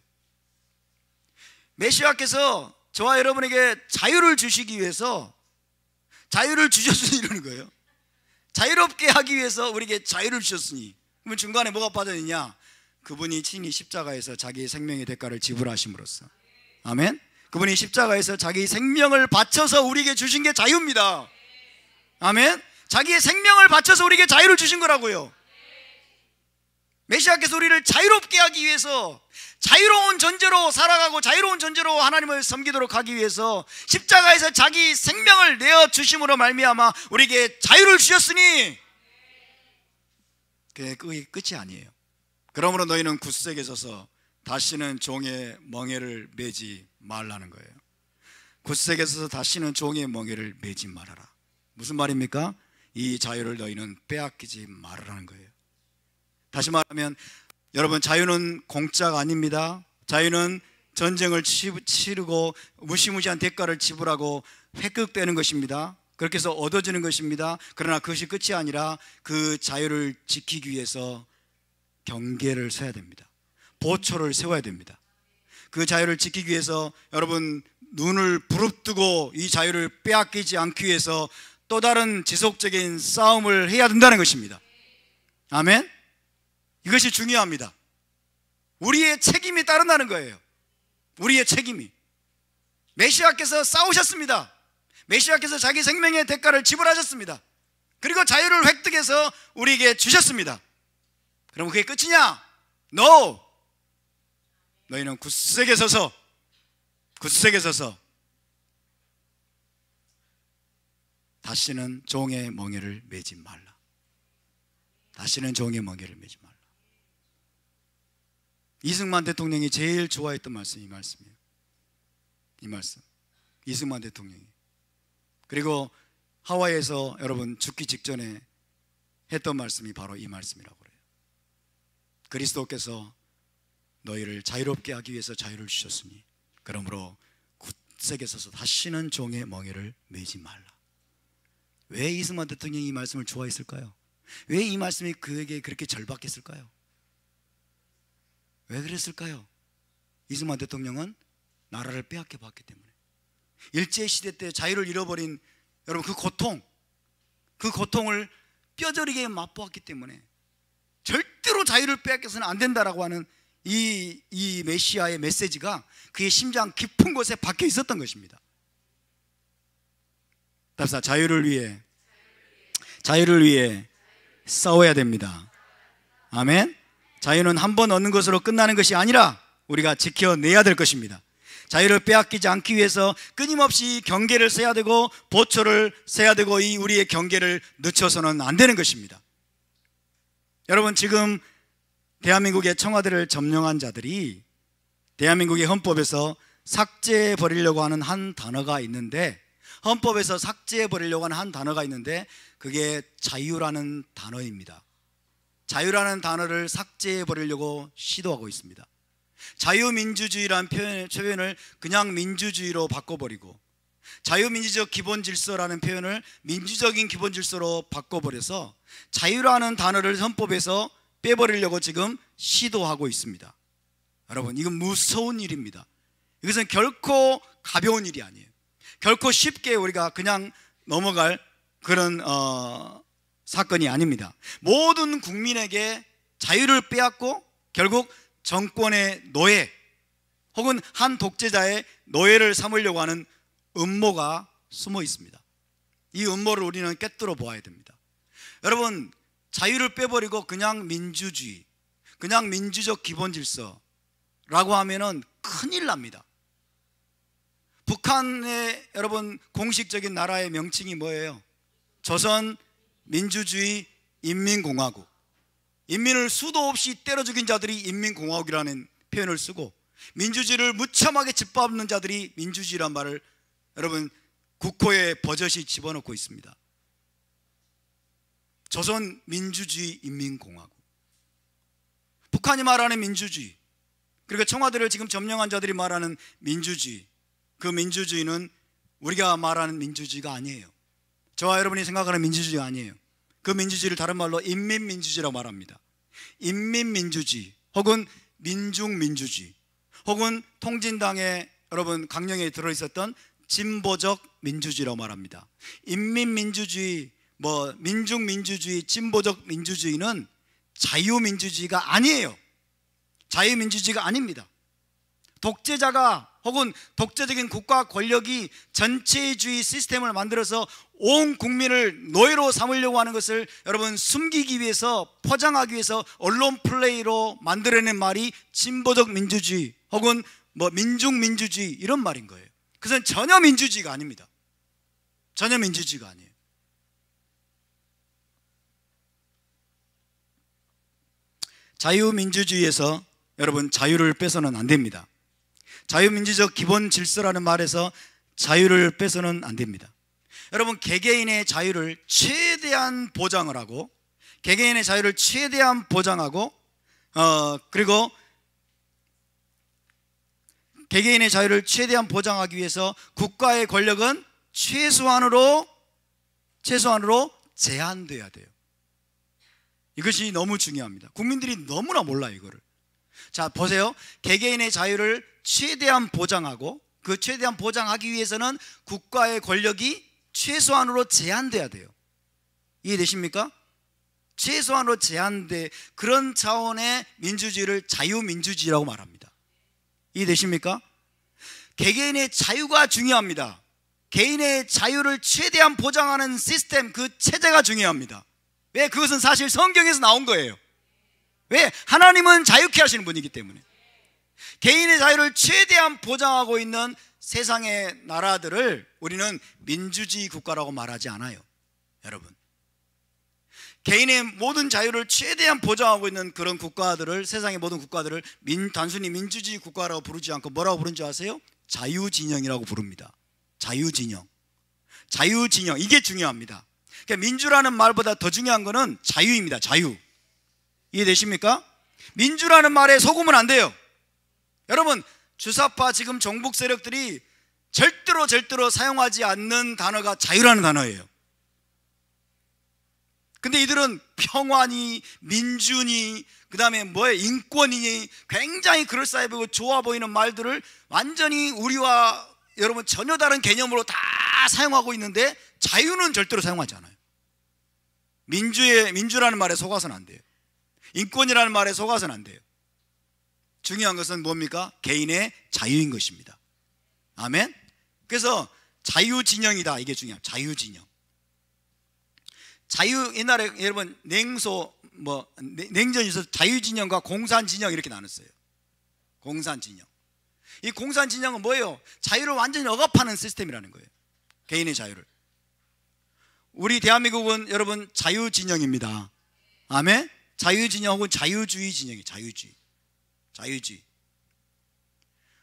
메시아께서 저와 여러분에게 자유를 주시기 위해서 자유를 주셨으니 이러는 거예요. 자유롭게 하기 위해서 우리에게 자유를 주셨으니. 그러면 중간에 뭐가 빠져 있냐? 그분이 친히 십자가에서 자기의 생명의 대가를 지불하심으로써. 아멘. 그분이 십자가에서 자기 생명을 바쳐서 우리에게 주신 게 자유입니다. 아멘. 자기의 생명을 바쳐서 우리에게 자유를 주신 거라고요. 메시아께서 우리를 자유롭게 하기 위해서, 자유로운 존재로 살아가고 자유로운 존재로 하나님을 섬기도록 하기 위해서 십자가에서 자기 생명을 내어 주심으로 말미암아 우리에게 자유를 주셨으니 그게 끝이 아니에요. 그러므로 너희는 굳세게 서서 다시는 종의 멍에를 매지 말라는 거예요. 굳세게 서서 다시는 종의 멍에를 매지 말아라. 무슨 말입니까? 이 자유를 너희는 빼앗기지 말으라는 거예요. 다시 말하면 여러분, 자유는 공짜가 아닙니다. 자유는 전쟁을 치르고 무시무시한 대가를 지불하고 획득되는 것입니다. 그렇게 해서 얻어지는 것입니다. 그러나 그것이 끝이 아니라 그 자유를 지키기 위해서 경계를 세워야 됩니다. 보초를 세워야 됩니다. 그 자유를 지키기 위해서 여러분, 눈을 부릅뜨고 이 자유를 빼앗기지 않기 위해서 또 다른 지속적인 싸움을 해야 된다는 것입니다. 아멘. 이것이 중요합니다. 우리의 책임이 따른다는 거예요. 우리의 책임이. 메시아께서 싸우셨습니다. 메시아께서 자기 생명의 대가를 지불하셨습니다. 그리고 자유를 획득해서 우리에게 주셨습니다. 그럼 그게 끝이냐? No! 너희는 굳세게 서서 다시는 종의 멍에를 매지 말라. 다시는 종의 멍에를 매지 말라. 이승만 대통령이 제일 좋아했던 말씀이 이 말씀이에요. 이 말씀. 이승만 대통령이. 그리고 하와이에서 여러분 죽기 직전에 했던 말씀이 바로 이 말씀이라고 그래요. 그리스도께서 너희를 자유롭게 하기 위해서 자유를 주셨으니 그러므로 굳세게 서서 다시는 종의 멍에를 매지 말라. 왜 이승만 대통령이 이 말씀을 좋아했을까요? 왜 이 말씀이 그에게 그렇게 절박했을까요? 왜 그랬을까요? 이승만 대통령은 나라를 빼앗겨 봤기 때문에. 일제시대 때 자유를 잃어버린 여러분 그 고통을 뼈저리게 맛보았기 때문에 절대로 자유를 빼앗겨서는 안 된다라고 하는 이 메시아의 메시지가 그의 심장 깊은 곳에 박혀 있었던 것입니다. 답사, 자유를 위해 싸워야 됩니다. 아멘. 자유는 한 번 얻는 것으로 끝나는 것이 아니라 우리가 지켜내야 될 것입니다. 자유를 빼앗기지 않기 위해서 끊임없이 경계를 세야 되고 보초를 세야 되고 이 우리의 경계를 늦춰서는 안 되는 것입니다. 여러분, 지금 대한민국의 청와대를 점령한 자들이 대한민국의 헌법에서 삭제해 버리려고 하는 한 단어가 있는데, 헌법에서 삭제해 버리려고 하는 한 단어가 있는데 그게 자유라는 단어입니다. 자유라는 단어를 삭제해 버리려고 시도하고 있습니다. 자유민주주의라는 표현을 그냥 민주주의로 바꿔버리고, 자유민주적 기본질서라는 표현을 민주적인 기본질서로 바꿔버려서 자유라는 단어를 헌법에서 빼버리려고 지금 시도하고 있습니다. 여러분, 이건 무서운 일입니다. 이것은 결코 가벼운 일이 아니에요. 결코 쉽게 우리가 그냥 넘어갈 그런 사건이 아닙니다. 모든 국민에게 자유를 빼앗고 결국 정권의 노예 혹은 한 독재자의 노예를 삼으려고 하는 음모가 숨어 있습니다. 이 음모를 우리는 꿰뚫어 보아야 됩니다. 여러분, 자유를 빼버리고 그냥 민주주의, 그냥 민주적 기본질서라고 하면은 큰일 납니다. 북한의 여러분 공식적인 나라의 명칭이 뭐예요? 조선 민주주의 인민공화국. 인민을 수도 없이 때려 죽인 자들이 인민공화국이라는 표현을 쓰고, 민주주의를 무참하게 짓밟는 자들이 민주주의란 말을 여러분 국호에 버젓이 집어넣고 있습니다. 조선 민주주의 인민공화국. 북한이 말하는 민주주의, 그리고 청와대를 지금 점령한 자들이 말하는 민주주의, 그 민주주의는 우리가 말하는 민주주의가 아니에요. 저와 여러분이 생각하는 민주주의가 아니에요. 그 민주주의를 다른 말로 인민민주주의라고 말합니다. 인민민주주의 혹은 민중민주주의 혹은 통진당의 여러분 강령에 들어있었던 진보적 민주주의라고 말합니다. 인민민주주의, 민중민주주의, 진보적 민주주의는 자유민주주의가 아니에요. 자유민주주의가 아닙니다. 독재자가 혹은 독재적인 국가 권력이 전체주의 시스템을 만들어서 온 국민을 노예로 삼으려고 하는 것을 여러분 숨기기 위해서, 포장하기 위해서 언론 플레이로 만들어낸 말이 진보적 민주주의 혹은 민중민주주의 이런 말인 거예요. 그것은 전혀 민주주의가 아닙니다. 전혀 민주주의가 아니에요. 자유민주주의에서 여러분 자유를 빼서는 안 됩니다. 자유민주적 기본 질서라는 말에서 자유를 빼서는 안 됩니다. 여러분, 개개인의 자유를 최대한 보장을 하고, 개개인의 자유를 최대한 보장하고, 그리고 개개인의 자유를 최대한 보장하기 위해서 국가의 권력은 최소한으로 제한돼야 돼요. 이것이 너무 중요합니다. 국민들이 너무나 몰라요, 이거를. 자, 보세요. 개개인의 자유를 최대한 보장하고, 그 최대한 보장하기 위해서는 국가의 권력이 최소한으로 제한돼야 돼요. 이해되십니까? 최소한으로 제한돼, 그런 차원의 민주주의를 자유민주주의라고 말합니다. 이해되십니까? 개개인의 자유가 중요합니다. 개인의 자유를 최대한 보장하는 시스템, 그 체제가 중요합니다. 왜? 그것은 사실 성경에서 나온 거예요. 왜? 하나님은 자유케 하시는 분이기 때문에. 개인의 자유를 최대한 보장하고 있는 세상의 나라들을 우리는 민주주의 국가라고 말하지 않아요. 여러분, 개인의 모든 자유를 최대한 보장하고 있는 그런 국가들을, 세상의 모든 국가들을 단순히 민주주의 국가라고 부르지 않고 뭐라고 부르는지 아세요? 자유진영이라고 부릅니다. 자유진영. 자유진영, 이게 중요합니다. 그러니까 민주라는 말보다 더 중요한 것은 자유입니다. 자유. 이해되십니까? 민주라는 말에 속으면 안 돼요. 여러분, 주사파 지금 정북 세력들이 절대로 사용하지 않는 단어가 자유라는 단어예요. 근데 이들은 평화니 민주니 그 다음에 인권이니 굉장히 그럴싸해 보이고 좋아 보이는 말들을 완전히 우리와 여러분 전혀 다른 개념으로 다 사용하고 있는데, 자유는 절대로 사용하지 않아요. 민주라는 말에 속아서는 안 돼요. 인권이라는 말에 속아서는 안 돼요. 중요한 것은 뭡니까? 개인의 자유인 것입니다. 아멘. 그래서 자유진영이다, 이게 중요합니다. 자유진영. 옛날에 여러분 냉전에서 자유진영과 공산진영 이렇게 나눴어요. 공산진영. 이 공산진영은 뭐예요? 자유를 완전히 억압하는 시스템이라는 거예요. 개인의 자유를. 우리 대한민국은 여러분 자유진영입니다. 아멘. 자유진영 혹은 자유주의 진영이에요. 자유주의.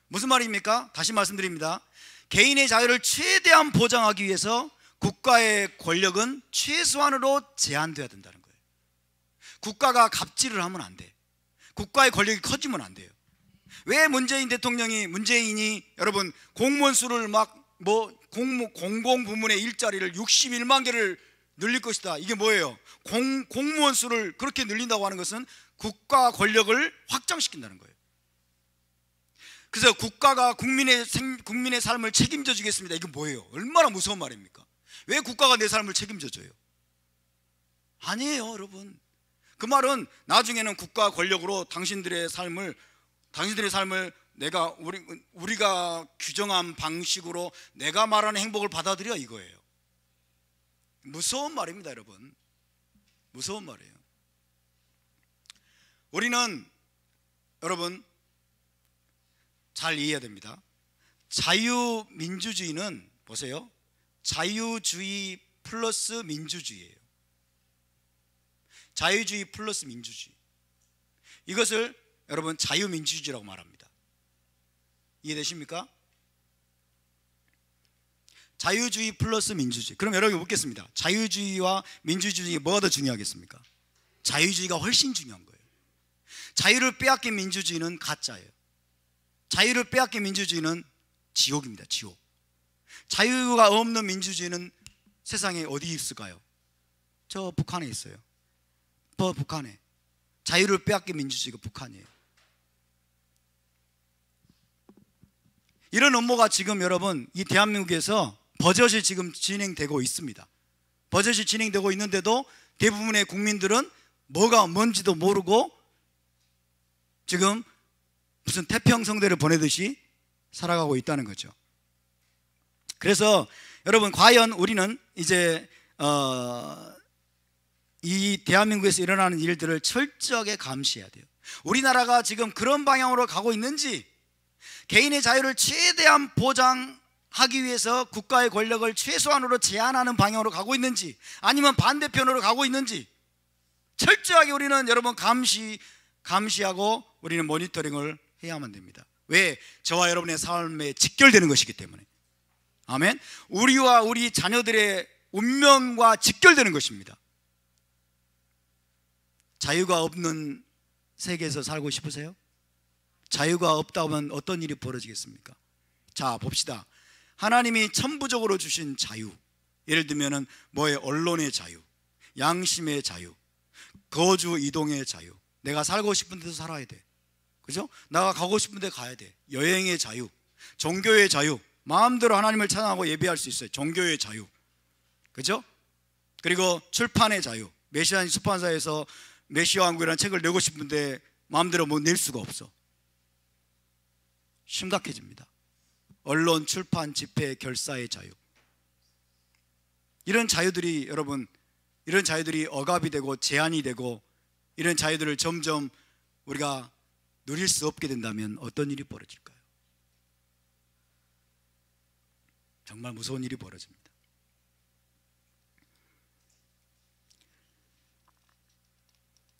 무슨 말입니까? 다시 말씀드립니다. 개인의 자유를 최대한 보장하기 위해서 국가의 권력은 최소한으로 제한되어야 된다는 거예요. 국가가 갑질을 하면 안 돼. 국가의 권력이 커지면 안 돼요. 왜 문재인이 여러분 공무원 수를 공공부문의 일자리를 61만 개를 늘릴 것이다. 이게 뭐예요? 공무원 수를 그렇게 늘린다고 하는 것은 국가 권력을 확장시킨다는 거예요. 그래서 국가가 국민의 삶을 책임져 주겠습니다. 이게 뭐예요? 얼마나 무서운 말입니까? 왜 국가가 내 삶을 책임져 줘요? 아니에요, 여러분. 그 말은 나중에는 국가 권력으로 당신들의 삶을 우리가 규정한 방식으로 내가 말하는 행복을 받아들여, 이거예요. 무서운 말입니다, 여러분. 무서운 말이에요. 우리는 여러분 잘 이해해야 됩니다. 자유민주주의는 보세요. 자유주의 플러스 민주주의예요. 자유주의 플러스 민주주의. 이것을 여러분 자유민주주의라고 말합니다. 이해되십니까? 자유주의 플러스 민주주의. 그럼 여러분 묻겠습니다. 자유주의와 민주주의 중에 뭐가 더 중요하겠습니까? 자유주의가 훨씬 중요한 거예요. 자유를 빼앗긴 민주주의는 가짜예요. 자유를 빼앗긴 민주주의는 지옥입니다. 지옥. 자유가 없는 민주주의는 세상에 어디 있을까요? 저 북한에 있어요. 북한에. 자유를 빼앗긴 민주주의가 북한이에요. 이런 음모가 지금 여러분 이 대한민국에서 버젓이 지금 진행되고 있습니다. 버젓이 진행되고 있는데도 대부분의 국민들은 뭐가 뭔지도 모르고 지금 무슨 태평성대를 보내듯이 살아가고 있다는 거죠. 그래서 여러분, 과연 우리는 이제 이 대한민국에서 일어나는 일들을 철저하게 감시해야 돼요. 우리나라가 지금 그런 방향으로 가고 있는지, 개인의 자유를 최대한 보장하기 위해서 국가의 권력을 최소한으로 제한하는 방향으로 가고 있는지, 아니면 반대편으로 가고 있는지 철저하게 우리는 여러분 감시하고 우리는 모니터링을 해야만 됩니다. 왜? 저와 여러분의 삶에 직결되는 것이기 때문에. 아멘. 우리와 우리 자녀들의 운명과 직결되는 것입니다. 자유가 없는 세계에서 살고 싶으세요? 자유가 없다 면 어떤 일이 벌어지겠습니까? 자, 봅시다. 하나님이 천부적으로 주신 자유, 예를 들면 뭐의 언론의 자유, 양심의 자유, 거주 이동의 자유. 내가 살고 싶은 데서 살아야 돼. 그죠? 나가 가고 싶은 데 가야 돼. 여행의 자유, 종교의 자유, 마음대로 하나님을 찬양하고 예배할 수 있어요. 종교의 자유. 그죠? 그리고 출판의 자유. 메시아出版사에서 메시아 왕국이라는 책을 내고 싶은데 마음대로 못 낼 수가 없어. 심각해집니다. 언론, 출판, 집회, 결사의 자유. 이런 자유들이 여러분, 이런 자유들이 억압이 되고 제한이 되고 이런 자유들을 점점 우리가 누릴 수 없게 된다면 어떤 일이 벌어질까요? 정말 무서운 일이 벌어집니다.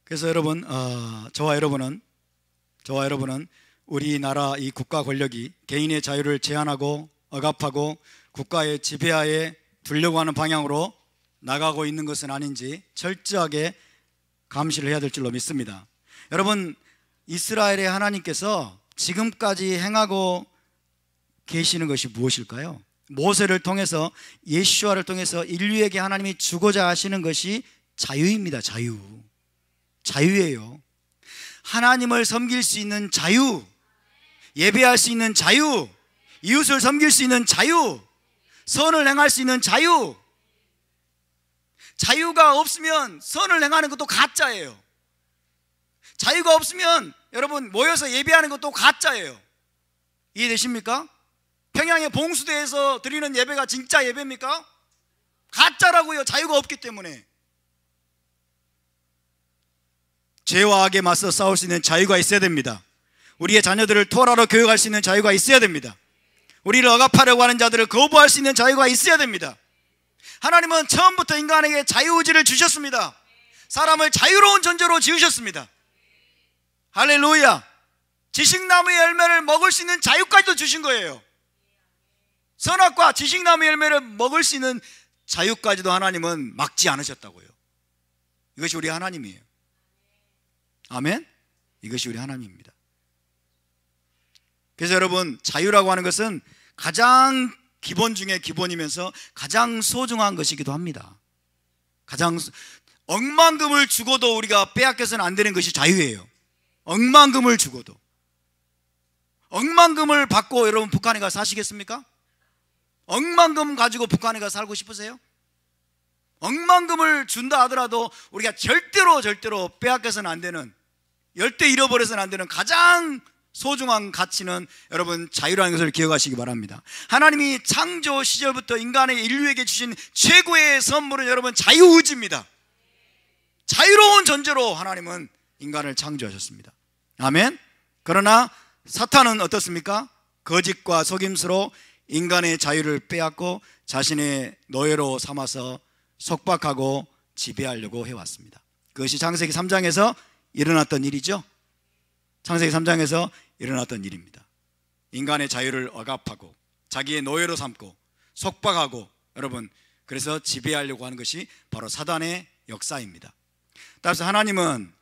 그래서 여러분, 저와 여러분은 우리나라 이 국가 권력이 개인의 자유를 제한하고 억압하고 국가의 지배하에 두려고 하는 방향으로 나가고 있는 것은 아닌지 철저하게 감시를 해야 될 줄로 믿습니다. 여러분, 이스라엘의 하나님께서 지금까지 행하고 계시는 것이 무엇일까요? 모세를 통해서, 예수와를 통해서 인류에게 하나님이 주고자 하시는 것이 자유입니다. 자유예요. 하나님을 섬길 수 있는 자유, 예배할 수 있는 자유, 이웃을 섬길 수 있는 자유, 선을 행할 수 있는 자유. 자유가 없으면 선을 행하는 것도 가짜예요. 자유가 없으면 여러분 모여서 예배하는 것도 가짜예요. 이해되십니까? 평양의 봉수대에서 드리는 예배가 진짜 예배입니까? 가짜라고요. 자유가 없기 때문에. 죄와 악에 맞서 싸울 수 있는 자유가 있어야 됩니다. 우리의 자녀들을 토라로 교육할 수 있는 자유가 있어야 됩니다. 우리를 억압하려고 하는 자들을 거부할 수 있는 자유가 있어야 됩니다. 하나님은 처음부터 인간에게 자유의지를 주셨습니다. 사람을 자유로운 존재로 지으셨습니다. 할렐루야. 지식나무의 열매를 먹을 수 있는 자유까지도 주신 거예요. 선악과 지식나무의 열매를 먹을 수 있는 자유까지도 하나님은 막지 않으셨다고요. 이것이 우리 하나님이에요. 아멘. 이것이 우리 하나님입니다. 그래서 여러분, 자유라고 하는 것은 가장 기본 중에 기본이면서 가장 소중한 것이기도 합니다. 억만금을 주고도 우리가 빼앗겨서는 안 되는 것이 자유예요. 억만금을 주고도. 억만금을 받고 여러분 북한에 가서 사시겠습니까? 억만금 가지고 북한에 가서 살고 싶으세요? 억만금을 준다 하더라도 우리가 절대로 빼앗겨서는 안 되는, 절대 잃어버려서는 안 되는 가장 소중한 가치는 여러분 자유라는 것을 기억하시기 바랍니다. 하나님이 창조 시절부터 인간의 인류에게 주신 최고의 선물은 여러분 자유의지입니다. 자유로운 존재로 하나님은 인간을 창조하셨습니다. 아멘. 그러나 사탄은 어떻습니까? 거짓과 속임수로 인간의 자유를 빼앗고 자신의 노예로 삼아서 속박하고 지배하려고 해왔습니다. 그것이 창세기 3장에서 일어났던 일이죠. 창세기 3장에서 일어났던 일입니다. 인간의 자유를 억압하고 자기의 노예로 삼고 속박하고 여러분, 그래서 지배하려고 하는 것이 바로 사단의 역사입니다. 따라서 하나님은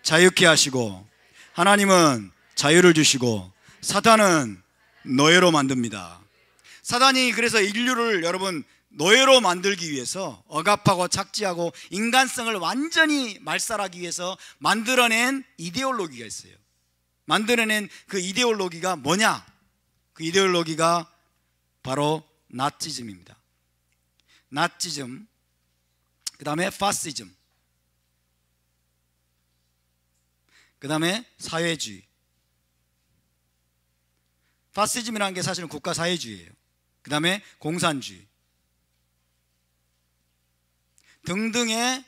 자유케 하시고 하나님은 자유를 주시고 사탄은 노예로 만듭니다. 사단이 그래서 인류를 여러분 노예로 만들기 위해서 억압하고 착지하고 인간성을 완전히 말살하기 위해서 만들어낸 이데올로기가 있어요. 만들어낸 그 이데올로기가 뭐냐? 그 이데올로기가 바로 나치즘입니다. 나치즘, 그 다음에 파시즘, 그 다음에 사회주의. 파시즘이라는 게 사실은 국가사회주의예요. 그 다음에 공산주의 등등의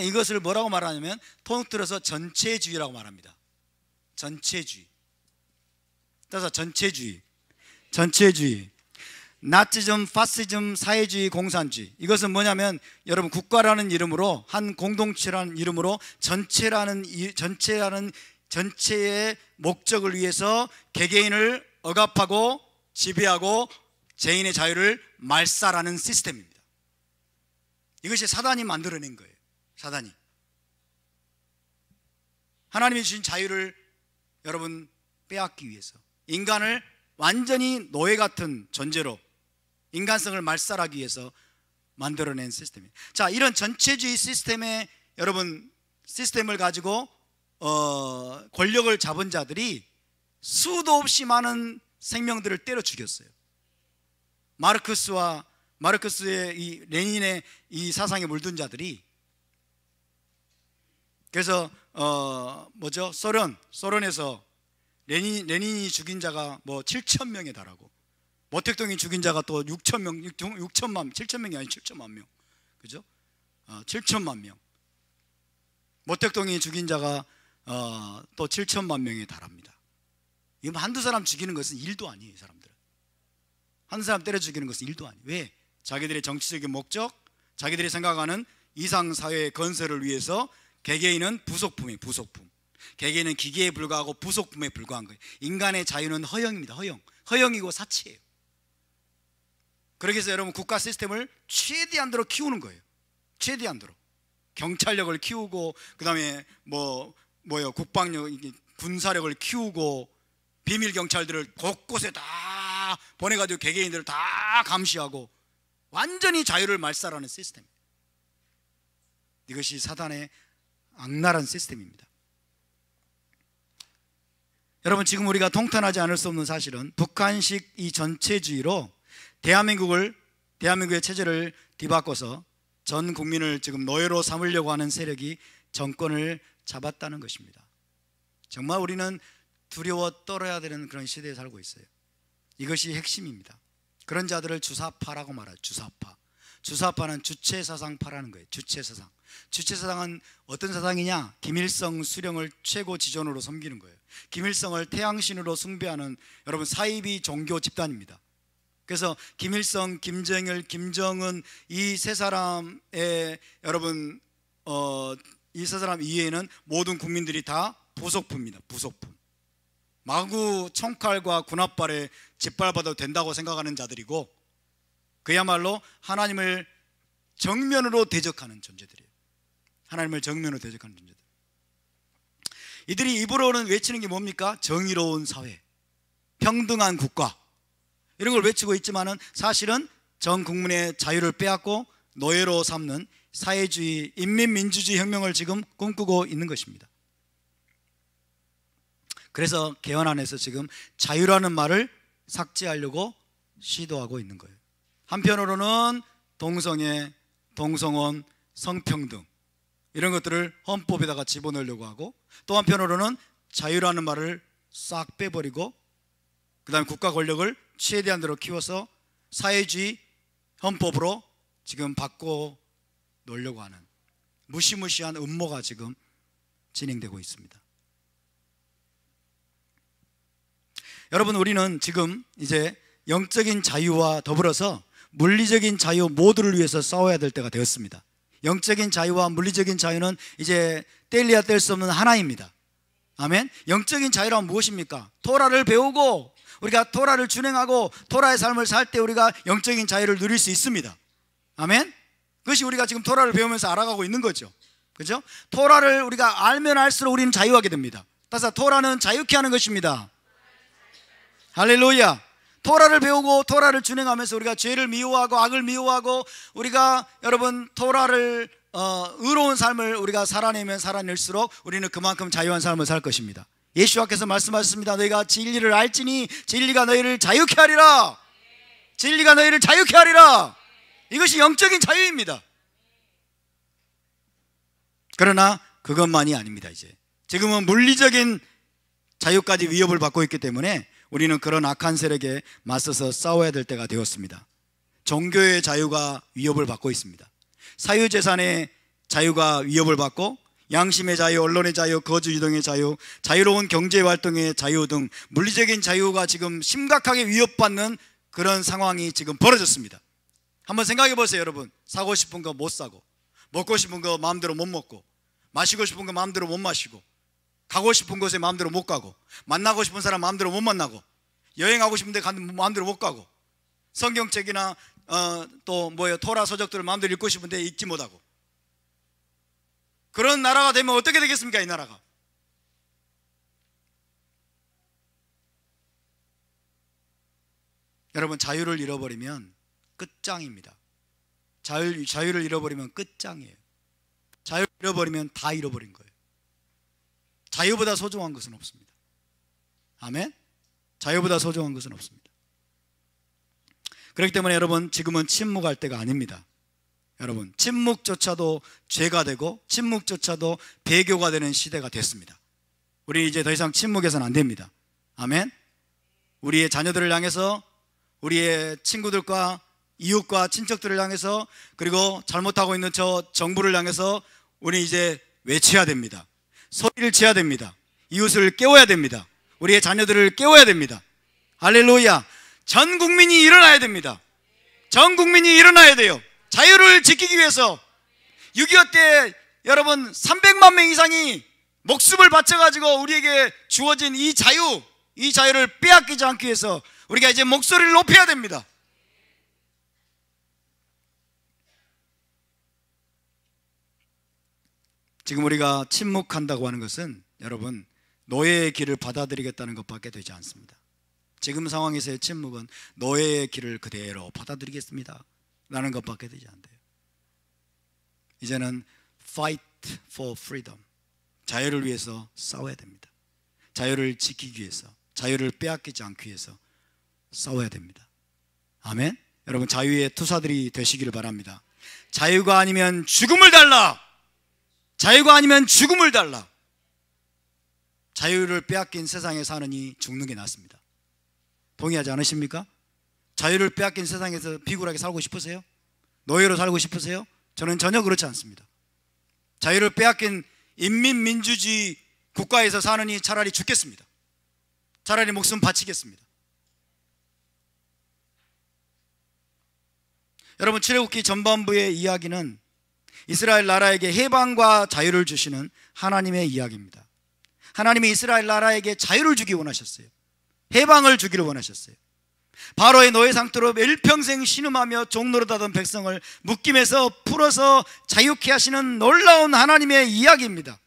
이것을 뭐라고 말하냐면 통틀어서 전체주의라고 말합니다. 전체주의. 따라서 전체주의. 나치즘, 파시즘, 사회주의, 공산주의. 이것은 뭐냐면 여러분 국가라는 이름으로 한 공동체라는 이름으로 전체의 목적을 위해서 개개인을 억압하고 지배하고 개인의 자유를 말살하는 시스템입니다. 이것이 사단이 만들어낸 거예요. 사단이. 하나님이 주신 자유를 여러분 빼앗기 위해서 인간을 완전히 노예 같은 존재로 인간성을 말살하기 위해서 만들어낸 시스템이에요. 자, 이런 전체주의 시스템의 여러분 시스템을 가지고 권력을 잡은 자들이 수도 없이 많은 생명들을 때려 죽였어요. 마르크스의 이 레닌의 이 사상에 물든 자들이, 그래서 소련에서 레닌이 죽인 자가 뭐 7,000명에 달하고 모택동이 죽인 자가 또 7천명이 아니 7천만 명, 그죠? 7천만 명. 모택동이 죽인 자가 또 7천만 명에 달합니다. 이거 한두 사람 죽이는 것은 일도 아니에요. 사람들은 한 사람 때려 죽이는 것은 일도 아니에요. 왜? 자기들의 정치적인 목적, 자기들이 생각하는 이상사회의 건설을 위해서 개개인은 부속품이에요. 부속품. 개개인은 기계에 불과하고 부속품에 불과한 거예요. 인간의 자유는 허영입니다. 허영이고 사치예요. 그렇게 해서 여러분 국가 시스템을 최대한도로 키우는 거예요. 최대한도로 경찰력을 키우고, 그 다음에 국방력, 군사력을 키우고, 비밀 경찰들을 곳곳에 다 보내가지고 개개인들을 다 감시하고 완전히 자유를 말살하는 시스템. 이것이 사단의 악랄한 시스템입니다. 여러분, 지금 우리가 통탄하지 않을 수 없는 사실은 북한식 이 전체주의로 대한민국의 체제를 뒤바꿔서 전 국민을 지금 노예로 삼으려고 하는 세력이 정권을 잡았다는 것입니다. 정말 우리는 두려워 떨어야 되는 그런 시대에 살고 있어요. 이것이 핵심입니다. 그런 자들을 주사파라고 말해요. 주사파는 주체사상파라는 거예요. 주체사상은 어떤 사상이냐? 김일성 수령을 최고 지존으로 섬기는 거예요. 김일성을 태양신으로 숭배하는 여러분 사이비 종교 집단입니다. 그래서 김일성, 김정일, 김정은 이 세 사람의 여러분 이 세 사람 이외에는 모든 국민들이 다 부속품입니다. 부속품. 마구 총칼과 군합발에 짓밟아도 된다고 생각하는 자들이고, 그야말로 하나님을 정면으로 대적하는 존재들이에요. 하나님을 정면으로 대적하는 존재들. 이들이 입으로는 외치는 게 뭡니까? 정의로운 사회, 평등한 국가, 이런 걸 외치고 있지만은 사실은 전 국민의 자유를 빼앗고 노예로 삼는 사회주의, 인민민주주의 혁명을 지금 꿈꾸고 있는 것입니다. 그래서 개헌안에서 지금 자유라는 말을 삭제하려고 시도하고 있는 거예요. 한편으로는 동성애, 동성혼, 성평등 이런 것들을 헌법에다가 집어넣으려고 하고, 또 한편으로는 자유라는 말을 싹 빼버리고 그 다음에 국가 권력을 최대한대로 키워서 사회주의 헌법으로 지금 바꿔 놓으려고 하는 무시무시한 음모가 지금 진행되고 있습니다. 여러분, 우리는 지금 이제 영적인 자유와 더불어서 물리적인 자유 모두를 위해서 싸워야 될 때가 되었습니다. 영적인 자유와 물리적인 자유는 이제 뗄래야 뗄 수 없는 하나입니다. 아멘. 영적인 자유란 무엇입니까? 토라를 배우고 우리가 토라를 준행하고 토라의 삶을 살 때 우리가 영적인 자유를 누릴 수 있습니다. 아멘. 그것이 우리가 지금 토라를 배우면서 알아가고 있는 거죠. 그죠? 토라를 우리가 알면 알수록 우리는 자유하게 됩니다. 따라서 토라는 자유케 하는 것입니다. 할렐루야. 토라를 배우고 토라를 준행하면서 우리가 죄를 미워하고 악을 미워하고 우리가 여러분 토라를 의로운 삶을 우리가 살아내면 살아낼수록 우리는 그만큼 자유한 삶을 살 것입니다. 예수께서 말씀하셨습니다. 너희가 진리를 알지니 진리가 너희를 자유케 하리라. 진리가 너희를 자유케 하리라. 이것이 영적인 자유입니다. 그러나 그것만이 아닙니다. 이제 지금은 물리적인 자유까지 위협을 받고 있기 때문에 우리는 그런 악한 세력에 맞서서 싸워야 될 때가 되었습니다. 종교의 자유가 위협을 받고 있습니다. 사유재산의 자유가 위협을 받고 양심의 자유, 언론의 자유, 거주 유동의 자유, 자유로운 경제활동의 자유 등 물리적인 자유가 지금 심각하게 위협받는 그런 상황이 지금 벌어졌습니다. 한번 생각해 보세요. 여러분, 사고 싶은 거 못 사고, 먹고 싶은 거 마음대로 못 먹고, 마시고 싶은 거 마음대로 못 마시고, 가고 싶은 곳에 마음대로 못 가고, 만나고 싶은 사람 마음대로 못 만나고, 여행하고 싶은데 마음대로 못 가고, 성경책이나 또 토라 서적들을 마음대로 읽고 싶은데 읽지 못하고, 그런 나라가 되면 어떻게 되겠습니까? 이 나라가. 여러분, 자유를 잃어버리면 끝장입니다. 자유를 잃어버리면 끝장이에요. 자유를 잃어버리면 다 잃어버린 거예요. 자유보다 소중한 것은 없습니다. 아멘? 자유보다 소중한 것은 없습니다. 그렇기 때문에 여러분, 지금은 침묵할 때가 아닙니다. 여러분, 침묵조차도 죄가 되고 침묵조차도 배교가 되는 시대가 됐습니다. 우리 이제 더 이상 침묵해서는 안 됩니다. 아멘? 우리의 자녀들을 향해서, 우리의 친구들과 이웃과 친척들을 향해서, 그리고 잘못하고 있는 저 정부를 향해서 우리 이제 외쳐야 됩니다. 소리를 쳐야 됩니다. 이웃을 깨워야 됩니다. 우리의 자녀들을 깨워야 됩니다. 할렐루야. 전 국민이 일어나야 됩니다. 전 국민이 일어나야 돼요. 자유를 지키기 위해서. 6.25 때 여러분 300만 명 이상이 목숨을 바쳐가지고 우리에게 주어진 이 자유를 빼앗기지 않기 위해서 우리가 이제 목소리를 높여야 됩니다. 지금 우리가 침묵한다고 하는 것은 여러분, 노예의 길을 받아들이겠다는 것밖에 되지 않습니다. 지금 상황에서의 침묵은 노예의 길을 그대로 받아들이겠습니다 라는 것밖에 되지 않대요. 이제는 fight for freedom, 자유를 위해서 싸워야 됩니다. 자유를 지키기 위해서, 자유를 빼앗기지 않기 위해서 싸워야 됩니다. 아멘. 여러분, 자유의 투사들이 되시기를 바랍니다. 자유가 아니면 죽음을 달라. 자유가 아니면 죽음을 달라. 자유를 빼앗긴 세상에 사느니 죽는 게 낫습니다. 동의하지 않으십니까? 자유를 빼앗긴 세상에서 비굴하게 살고 싶으세요? 노예로 살고 싶으세요? 저는 전혀 그렇지 않습니다. 자유를 빼앗긴 인민민주주의 국가에서 사느니 차라리 죽겠습니다. 차라리 목숨 바치겠습니다. 여러분, 출애굽기 전반부의 이야기는 이스라엘 나라에게 해방과 자유를 주시는 하나님의 이야기입니다. 하나님이 이스라엘 나라에게 자유를 주기 원하셨어요. 해방을 주기를 원하셨어요. 바로의 노예 상태로 일평생 신음하며 종노릇하던 백성을 묶임에서 풀어서 자유케 하시는 놀라운 하나님의 이야기입니다.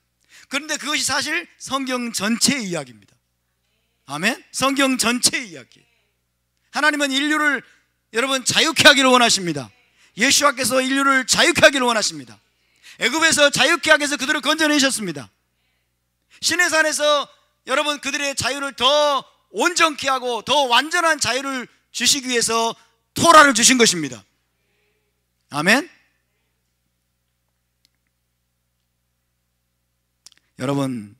그런데 그것이 사실 성경 전체의 이야기입니다. 아멘? 성경 전체의 이야기. 하나님은 인류를 여러분 자유케 하기를 원하십니다. 예수와께서 인류를 자유케 하기를 원하십니다. 애굽에서 자유케 하기 위해서 그들을 건져내셨습니다. 시내산에서 여러분 그들의 자유를 더 온전케 하고 더 완전한 자유를 주시기 위해서 토라를 주신 것입니다. 아멘. 여러분,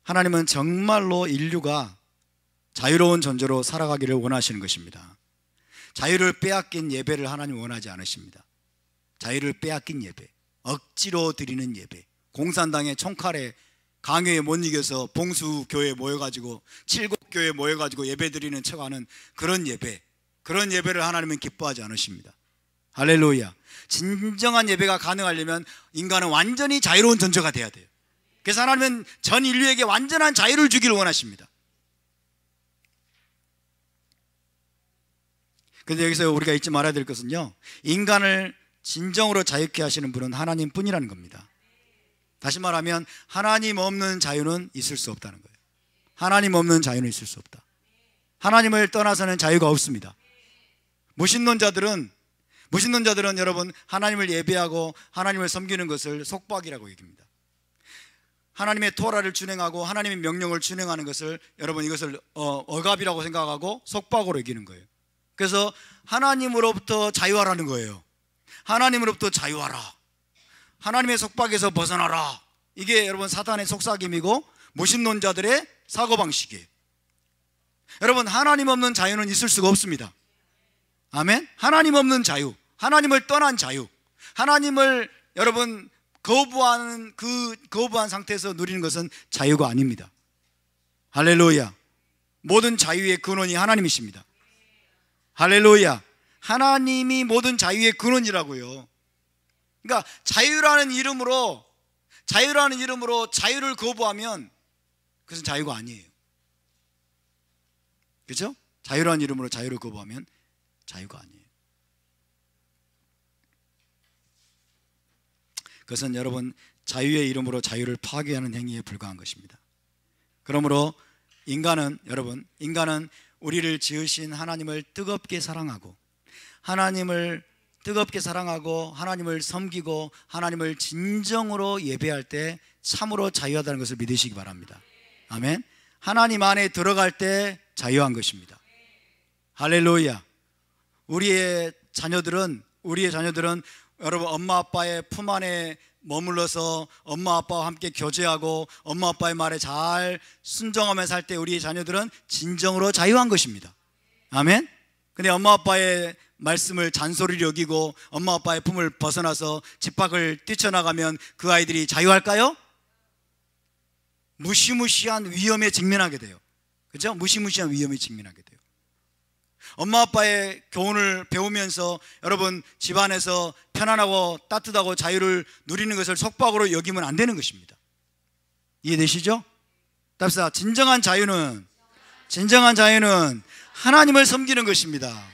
하나님은 정말로 인류가 자유로운 존재로 살아가기를 원하시는 것입니다. 자유를 빼앗긴 예배를 하나님 원하지 않으십니다. 자유를 빼앗긴 예배, 억지로 드리는 예배, 공산당의 총칼에 강요에 못 이겨서 봉수교회에 모여가지고 칠곡교회에 모여가지고 예배 드리는 척하는 그런 예배, 그런 예배를 하나님은 기뻐하지 않으십니다. 할렐루야. 진정한 예배가 가능하려면 인간은 완전히 자유로운 존재가 돼야 돼요. 그래서 하나님은 전 인류에게 완전한 자유를 주기를 원하십니다. 그런데 여기서 우리가 잊지 말아야 될 것은요, 인간을 진정으로 자유케 하시는 분은 하나님뿐이라는 겁니다. 다시 말하면 하나님 없는 자유는 있을 수 없다는 거예요. 하나님 없는 자유는 있을 수 없다. 하나님을 떠나서는 자유가 없습니다. 무신론자들은 여러분 하나님을 예배하고 하나님을 섬기는 것을 속박이라고 얘기합니다. 하나님의 토라를 준행하고 하나님의 명령을 준행하는 것을 여러분 이것을 억압이라고 생각하고 속박으로 여기는 거예요. 그래서 하나님으로부터 자유하라는 거예요. 하나님으로부터 자유하라. 하나님의 속박에서 벗어나라. 이게 여러분 사탄의 속삭임이고 무신론자들의 사고방식이에요. 여러분, 하나님 없는 자유는 있을 수가 없습니다. 아멘. 하나님 없는 자유, 하나님을 떠난 자유, 하나님을 여러분 거부하는 그 거부한 상태에서 누리는 것은 자유가 아닙니다. 할렐루야. 모든 자유의 근원이 하나님이십니다. 할렐루야. 하나님이 모든 자유의 근원이라고요. 그러니까 자유라는 이름으로 자유를 거부하면 그것은 자유가 아니에요. 그렇죠? 자유라는 이름으로 자유를 거부하면 자유가 아니에요. 그것은 여러분 자유의 이름으로 자유를 파괴하는 행위에 불과한 것입니다. 그러므로 인간은 우리를 지으신 하나님을 뜨겁게 사랑하고 하나님을 섬기고 하나님을 진정으로 예배할 때 참으로 자유하다는 것을 믿으시기 바랍니다. 아멘. 하나님 안에 들어갈 때 자유한 것입니다. 할렐루야. 우리의 자녀들은 여러분 엄마 아빠의 품 안에 머물러서 엄마 아빠와 함께 교제하고 엄마 아빠의 말에 잘 순종하며 살 때 우리의 자녀들은 진정으로 자유한 것입니다. 아멘. 근데 엄마 아빠의 말씀을 잔소리로 여기고 엄마 아빠의 품을 벗어나서 집 밖을 뛰쳐나가면 그 아이들이 자유할까요? 무시무시한 위험에 직면하게 돼요. 그렇죠? 무시무시한 위험에 직면하게 돼요. 엄마 아빠의 교훈을 배우면서 여러분 집안에서 편안하고 따뜻하고 자유를 누리는 것을 속박으로 여기면 안 되는 것입니다. 이해되시죠? 답사. 진정한 자유는 하나님을 섬기는 것입니다.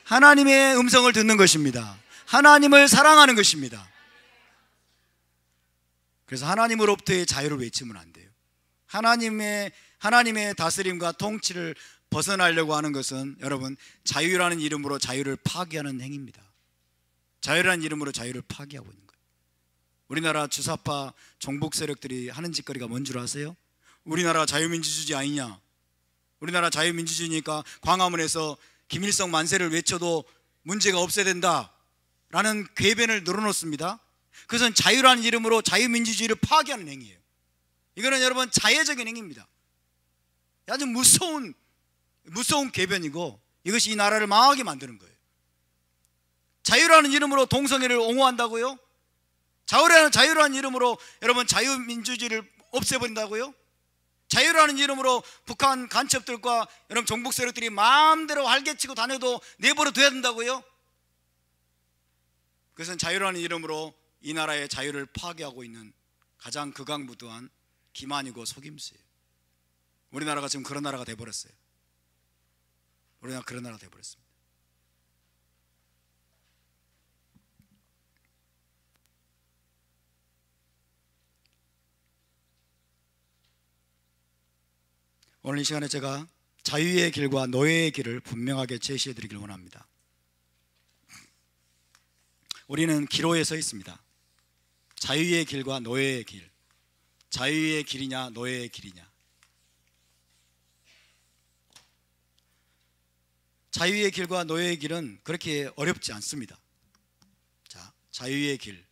하나님의 음성을 듣는 것입니다. 하나님을 사랑하는 것입니다. 그래서 하나님으로부터의 자유를 외치면 안 돼요. 하나님의 다스림과 통치를 벗어나려고 하는 것은 여러분 자유라는 이름으로 자유를 파괴하는 행위입니다. 자유라는 이름으로 자유를 파괴하고 있는 거예요. 우리나라 주사파 종북 세력들이 하는 짓거리가 뭔 줄 아세요? 우리나라 자유민주주의 아니냐? 우리나라 자유민주주의니까 광화문에서 김일성 만세를 외쳐도 문제가 없어야 된다라는 궤변을 늘어놓습니다. 그것은 자유라는 이름으로 자유민주주의를 파괴하는 행위예요. 이거는 여러분 자해적인 행위입니다. 아주 무서운 궤변이고 이것이 이 나라를 망하게 만드는 거예요. 자유라는 이름으로 동성애를 옹호한다고요? 자유라는 이름으로 여러분 자유민주주의를 없애버린다고요? 자유라는 이름으로 북한 간첩들과 여러분 종북 세력들이 마음대로 활개치고 다녀도 내버려 둬야 된다고요? 그것은 자유라는 이름으로 이 나라의 자유를 파괴하고 있는 가장 극악무도한 기만이고 속임수예요. 우리나라가 지금 그런 나라가 돼버렸어요. 우리나라 그런 나라가 돼버렸습니다. 오늘 이 시간에 제가 자유의 길과 노예의 길을 분명하게 제시해 드리길 원합니다. 우리는 기로에 서 있습니다. 자유의 길과 노예의 길, 자유의 길이냐 노예의 길이냐. 자유의 길과 노예의 길은 그렇게 어렵지 않습니다. 자, 자유의 길.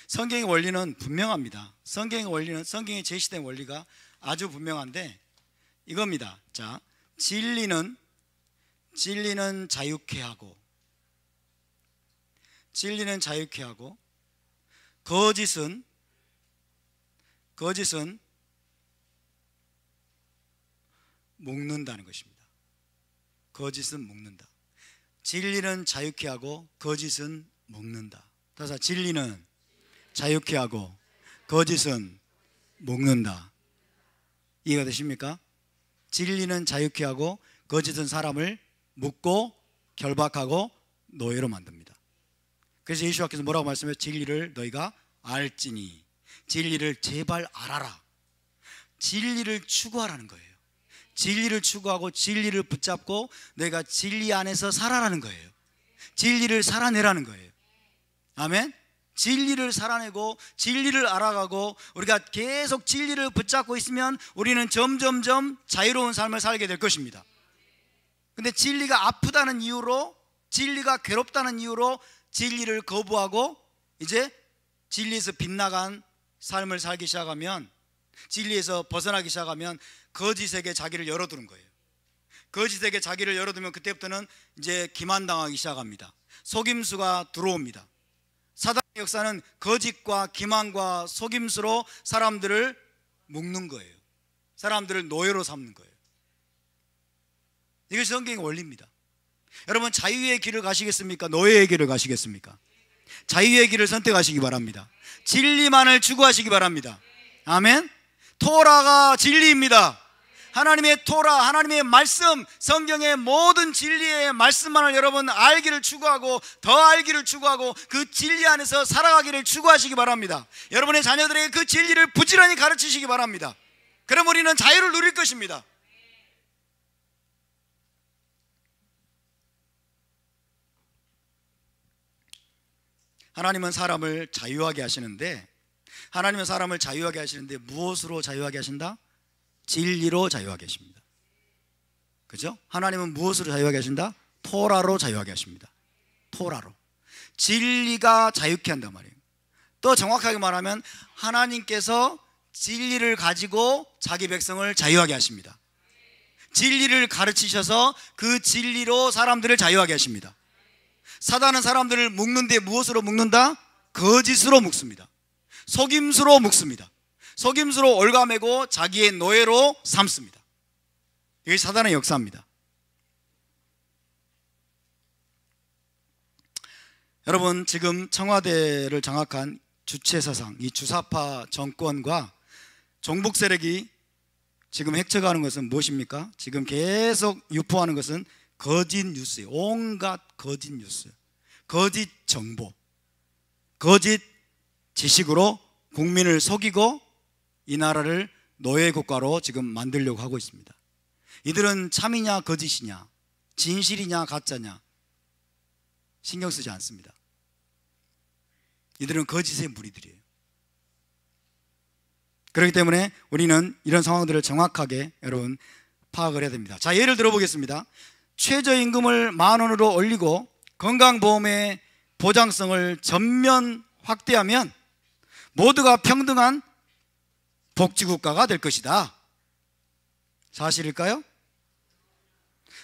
성경의 원리는 분명합니다. 성경에 제시된 원리가 아주 분명한데 이겁니다. 자, 진리는 자유케 하고 거짓은 묶는다는 것입니다. 거짓은 묶는다. 진리는 자유케 하고 거짓은 묶는다. 따라서 진리는 자유케 하고 거짓은 묶는다. 이해가 되십니까? 진리는 자유케 하고 거짓은 사람을 묶고 결박하고 노예로 만듭니다. 그래서 예수께서 뭐라고 말씀해요? 진리를 너희가 알지니. 진리를 제발 알아라. 진리를 추구하라는 거예요. 진리를 추구하고 진리를 붙잡고 너희가 진리 안에서 살아라는 거예요. 진리를 살아내라는 거예요. 아멘. 진리를 살아내고 진리를 알아가고 우리가 계속 진리를 붙잡고 있으면 우리는 점점점 자유로운 삶을 살게 될 것입니다. 근데 진리가 아프다는 이유로, 진리가 괴롭다는 이유로 진리를 거부하고 이제 진리에서 빗나간 삶을 살기 시작하면, 진리에서 벗어나기 시작하면 거짓에게 자기를 열어두는 거예요. 거짓에게 자기를 열어두면 그때부터는 이제 기만당하기 시작합니다. 속임수가 들어옵니다. 사단의 역사는 거짓과 기만과 속임수로 사람들을 묶는 거예요. 사람들을 노예로 삼는 거예요. 이것이 성경의 원리입니다. 여러분, 자유의 길을 가시겠습니까? 노예의 길을 가시겠습니까? 자유의 길을 선택하시기 바랍니다. 진리만을 추구하시기 바랍니다. 아멘. 토라가 진리입니다. 하나님의 토라, 하나님의 말씀, 성경의 모든 진리의 말씀만을 여러분 알기를 추구하고 더 알기를 추구하고 그 진리 안에서 살아가기를 추구하시기 바랍니다. 여러분의 자녀들에게 그 진리를 부지런히 가르치시기 바랍니다. 그럼 우리는 자유를 누릴 것입니다. 하나님은 사람을 자유하게 하시는데, 하나님은 사람을 자유하게 하시는데 무엇으로 자유하게 하신다? 진리로 자유하게 하십니다. 그죠? 하나님은 무엇으로 자유하게 하신다? 토라로 자유하게 하십니다. 토라로. 진리가 자유케 한단 말이에요. 또 정확하게 말하면 하나님께서 진리를 가지고 자기 백성을 자유하게 하십니다. 진리를 가르치셔서 그 진리로 사람들을 자유하게 하십니다. 사단은 사람들을 묶는데 무엇으로 묶는다? 거짓으로 묶습니다. 속임수로 묶습니다. 속임수로 올가매고 자기의 노예로 삼습니다. 이게 사단의 역사입니다. 여러분, 지금 청와대를 장악한 주체사상, 이 주사파 정권과 종북 세력이 지금 획책하는 것은 무엇입니까? 지금 계속 유포하는 것은 거짓 뉴스예요. 온갖 거짓 뉴스, 거짓 정보, 거짓 지식으로 국민을 속이고 이 나라를 노예 국가로 지금 만들려고 하고 있습니다. 이들은 참이냐 거짓이냐, 진실이냐 가짜냐 신경 쓰지 않습니다. 이들은 거짓의 무리들이에요. 그렇기 때문에 우리는 이런 상황들을 정확하게 여러분 파악을 해야 됩니다. 자, 예를 들어 보겠습니다. 최저임금을 10,000원으로 올리고 건강보험의 보장성을 전면 확대하면 모두가 평등한 복지국가가 될 것이다. 사실일까요?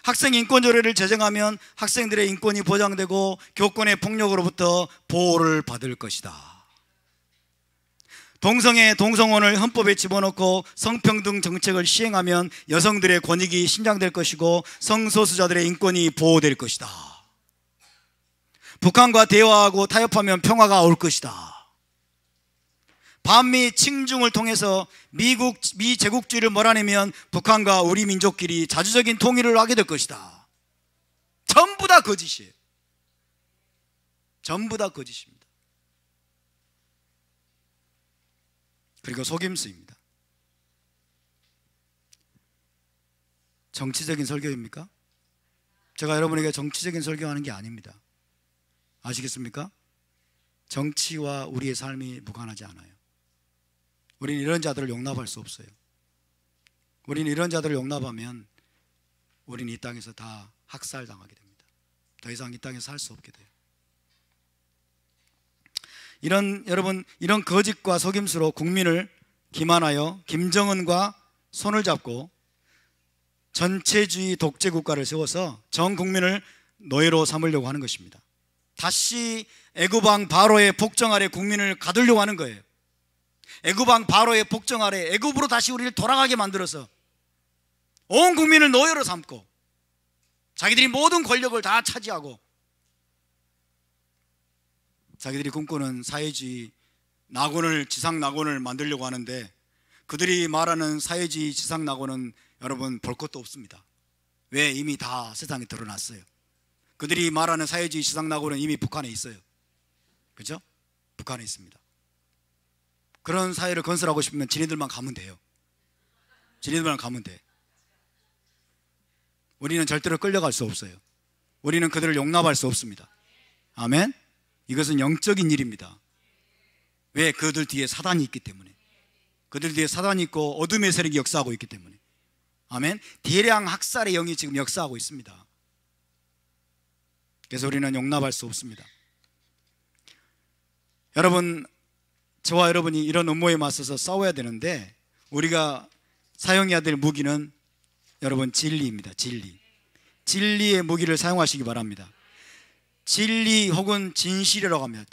학생인권조례를 제정하면 학생들의 인권이 보장되고 교권의 폭력으로부터 보호를 받을 것이다. 동성애, 동성혼을 헌법에 집어넣고 성평등 정책을 시행하면 여성들의 권익이 신장될 것이고 성소수자들의 인권이 보호될 것이다. 북한과 대화하고 타협하면 평화가 올 것이다. 반미 칭중을 통해서 미 제국주의를 몰아내면 북한과 우리 민족끼리 자주적인 통일을 하게 될 것이다. 전부 다 거짓이에요. 전부 다 거짓입니다. 그리고 속임수입니다. 정치적인 설교입니까? 제가 여러분에게 정치적인 설교하는 게 아닙니다. 아시겠습니까? 정치와 우리의 삶이 무관하지 않아요. 우리는 이런 자들을 용납할 수 없어요. 우리는 이런 자들을 용납하면 우리는 이 땅에서 다 학살당하게 됩니다. 더 이상 이 땅에서 살 수 없게 돼요. 여러분, 이런 거짓과 속임수로 국민을 기만하여 김정은과 손을 잡고 전체주의 독재 국가를 세워서 전 국민을 노예로 삼으려고 하는 것입니다. 다시 애굽왕 바로의 복정 아래 국민을 가두려고 하는 거예요. 애굽왕 바로의 복정 아래 애굽으로 다시 우리를 돌아가게 만들어서 온 국민을 노예로 삼고 자기들이 모든 권력을 다 차지하고 자기들이 꿈꾸는 사회주의 낙원을, 지상 낙원을 만들려고 하는데 그들이 말하는 사회주의 지상 낙원은 여러분 볼 것도 없습니다. 왜? 이미 다 세상에 드러났어요. 그들이 말하는 사회주의 지상 낙원은 이미 북한에 있어요. 그죠? 북한에 있습니다. 그런 사회를 건설하고 싶으면 지네들만 가면 돼요. 지네들만 가면 돼. 우리는 절대로 끌려갈 수 없어요. 우리는 그들을 용납할 수 없습니다. 아멘. 이것은 영적인 일입니다. 왜? 그들 뒤에 사단이 있기 때문에. 그들 뒤에 사단이 있고 어둠의 세력이 역사하고 있기 때문에. 아멘. 대량 학살의 영이 지금 역사하고 있습니다. 그래서 우리는 용납할 수 없습니다. 여러분, 저와 여러분이 이런 음모에 맞서서 싸워야 되는데, 우리가 사용해야 될 무기는 여러분 진리입니다. 진리의 무기를 사용하시기 바랍니다. 진리 혹은 진실이라고 합니다.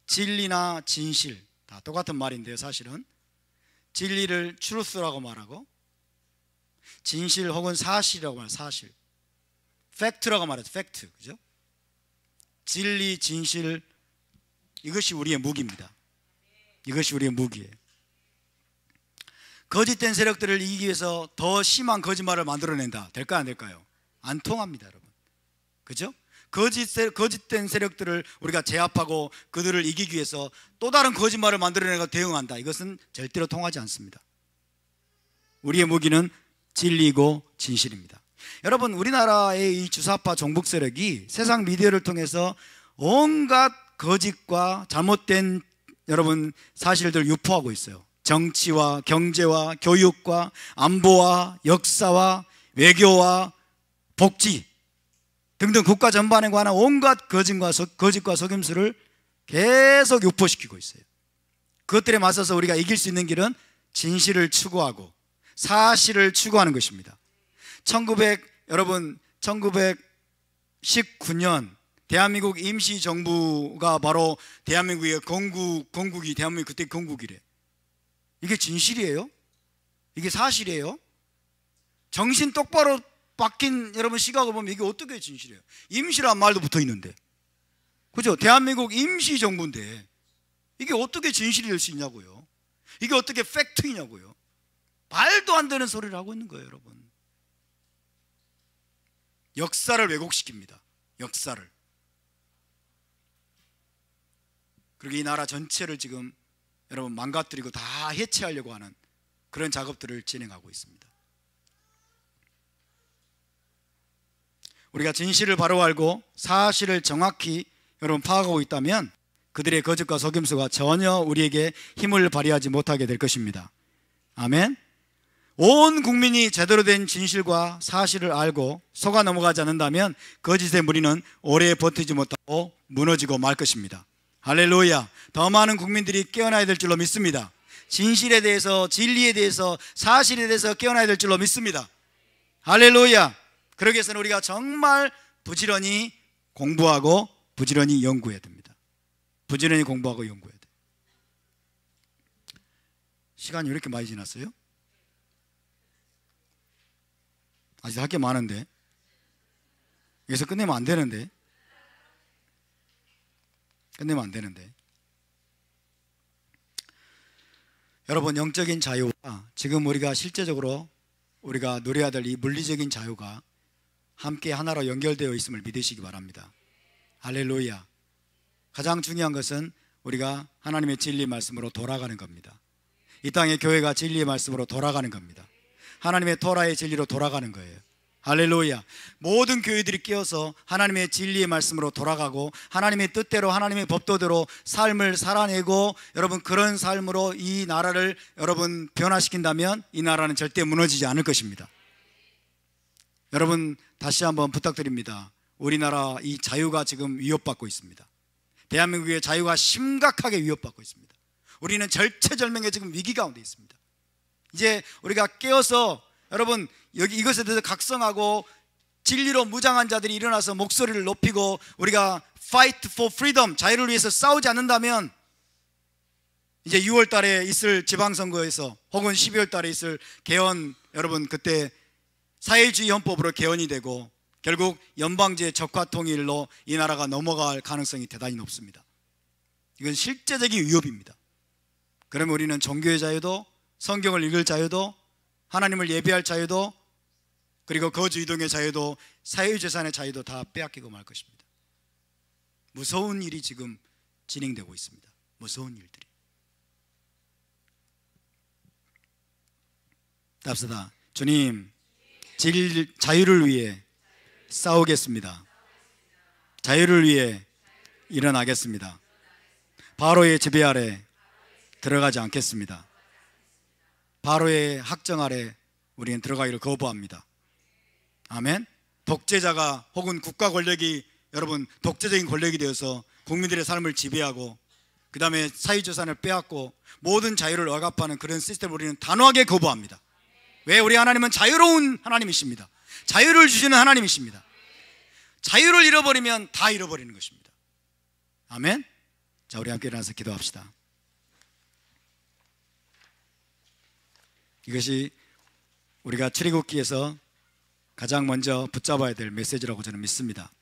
진리나 진실 다 똑같은 말인데요, 사실은 진리를 truth라고 말하고, 진실 혹은 사실이라고 말해요. 사실, 팩트라고 말해요. 팩트, 그죠? 진리, 진실, 이것이 우리의 무기입니다. 이것이 우리의 무기예요. 거짓된 세력들을 이기기 위해서 더 심한 거짓말을 만들어낸다. 될까요, 안 될까요? 안 통합니다, 여러분. 그죠? 거짓된 세력들을 우리가 제압하고 그들을 이기기 위해서 또 다른 거짓말을 만들어내고 대응한다. 이것은 절대로 통하지 않습니다. 우리의 무기는 진리이고 진실입니다. 여러분, 우리나라의 이 주사파 종북 세력이 세상 미디어를 통해서 온갖 거짓과 잘못된 여러분 사실들을 유포하고 있어요. 정치와 경제와 교육과 안보와 역사와 외교와 복지 등등 국가 전반에 관한 온갖 거짓과 속임수를 계속 유포시키고 있어요. 그것들에 맞서서 우리가 이길 수 있는 길은 진실을 추구하고 사실을 추구하는 것입니다. 1919년 대한민국 임시정부가 바로 대한민국의 건국이 대한민국 그때 건국이래. 이게 진실이에요? 이게 사실이에요? 정신 똑바로 바뀐 여러분 시각을 보면 이게 어떻게 진실이에요? 임시란 말도 붙어 있는데, 그죠? 대한민국 임시정부인데 이게 어떻게 진실이 될 수 있냐고요? 이게 어떻게 팩트이냐고요? 말도 안 되는 소리를 하고 있는 거예요, 여러분. 역사를 왜곡시킵니다. 역사를. 그리고 이 나라 전체를 지금 여러분 망가뜨리고 다 해체하려고 하는 그런 작업들을 진행하고 있습니다. 우리가 진실을 바로 알고 사실을 정확히 여러분 파악하고 있다면 그들의 거짓과 속임수가 전혀 우리에게 힘을 발휘하지 못하게 될 것입니다. 아멘. 온 국민이 제대로 된 진실과 사실을 알고 속아 넘어가지 않는다면 거짓의 무리는 오래 버티지 못하고 무너지고 말 것입니다. 할렐루야. 더 많은 국민들이 깨어나야 될 줄로 믿습니다. 진실에 대해서, 진리에 대해서, 사실에 대해서 깨어나야 될 줄로 믿습니다. 할렐루야. 그러기 위해서는 우리가 정말 부지런히 공부하고 부지런히 연구해야 됩니다. 부지런히 공부하고 연구해야 돼요. 시간이 왜 이렇게 많이 지났어요? 아직 할 게 많은데, 여기서 끝내면 안 되는데, 여러분, 영적인 자유와 지금 우리가 실제적으로 우리가 누려야 될 이 물리적인 자유가 함께 하나로 연결되어 있음을 믿으시기 바랍니다. 할렐루야. 가장 중요한 것은 우리가 하나님의 진리 말씀으로 돌아가는 겁니다. 이 땅의 교회가 진리의 말씀으로 돌아가는 겁니다. 하나님의 토라의 진리로 돌아가는 거예요. 할렐루야. 모든 교회들이 깨어서 하나님의 진리의 말씀으로 돌아가고 하나님의 뜻대로, 하나님의 법도대로 삶을 살아내고 여러분 그런 삶으로 이 나라를 여러분 변화시킨다면 이 나라는 절대 무너지지 않을 것입니다. 여러분, 다시 한번 부탁드립니다. 우리나라 이 자유가 지금 위협받고 있습니다. 대한민국의 자유가 심각하게 위협받고 있습니다. 우리는 절체절명의 지금 위기 가운데 있습니다. 이제 우리가 깨어서 여러분 여기 이것에 대해서 각성하고 진리로 무장한 자들이 일어나서 목소리를 높이고 우리가 fight for freedom, 자유를 위해서 싸우지 않는다면 이제 6월 달에 있을 지방선거에서 혹은 12월 달에 있을 개헌, 여러분 그때 사회주의 헌법으로 개헌이 되고 결국 연방제 적화통일로 이 나라가 넘어갈 가능성이 대단히 높습니다. 이건 실제적인 위협입니다. 그러면 우리는 종교의 자유도, 성경을 읽을 자유도, 하나님을 예배할 자유도, 그리고 거주 이동의 자유도, 사유재산의 자유도 다 빼앗기고 말 것입니다. 무서운 일이 지금 진행되고 있습니다. 무서운 일들이. 답시다. 주님, 자유를 위해 싸우겠습니다. 자유를 위해 일어나겠습니다. 바로의 지배 아래 들어가지 않겠습니다. 바로의 학정 아래 우리는 들어가기를 거부합니다. 아멘. 독재자가 혹은 국가 권력이 여러분 독재적인 권력이 되어서 국민들의 삶을 지배하고 그 다음에 사유재산을 빼앗고 모든 자유를 억압하는 그런 시스템을 우리는 단호하게 거부합니다. 왜? 우리 하나님은 자유로운 하나님이십니다. 자유를 주시는 하나님이십니다. 자유를 잃어버리면 다 잃어버리는 것입니다. 아멘. 자, 우리 함께 일어나서 기도합시다. 이것이 우리가 출애굽기에서 가장 먼저 붙잡아야 될 메시지라고 저는 믿습니다.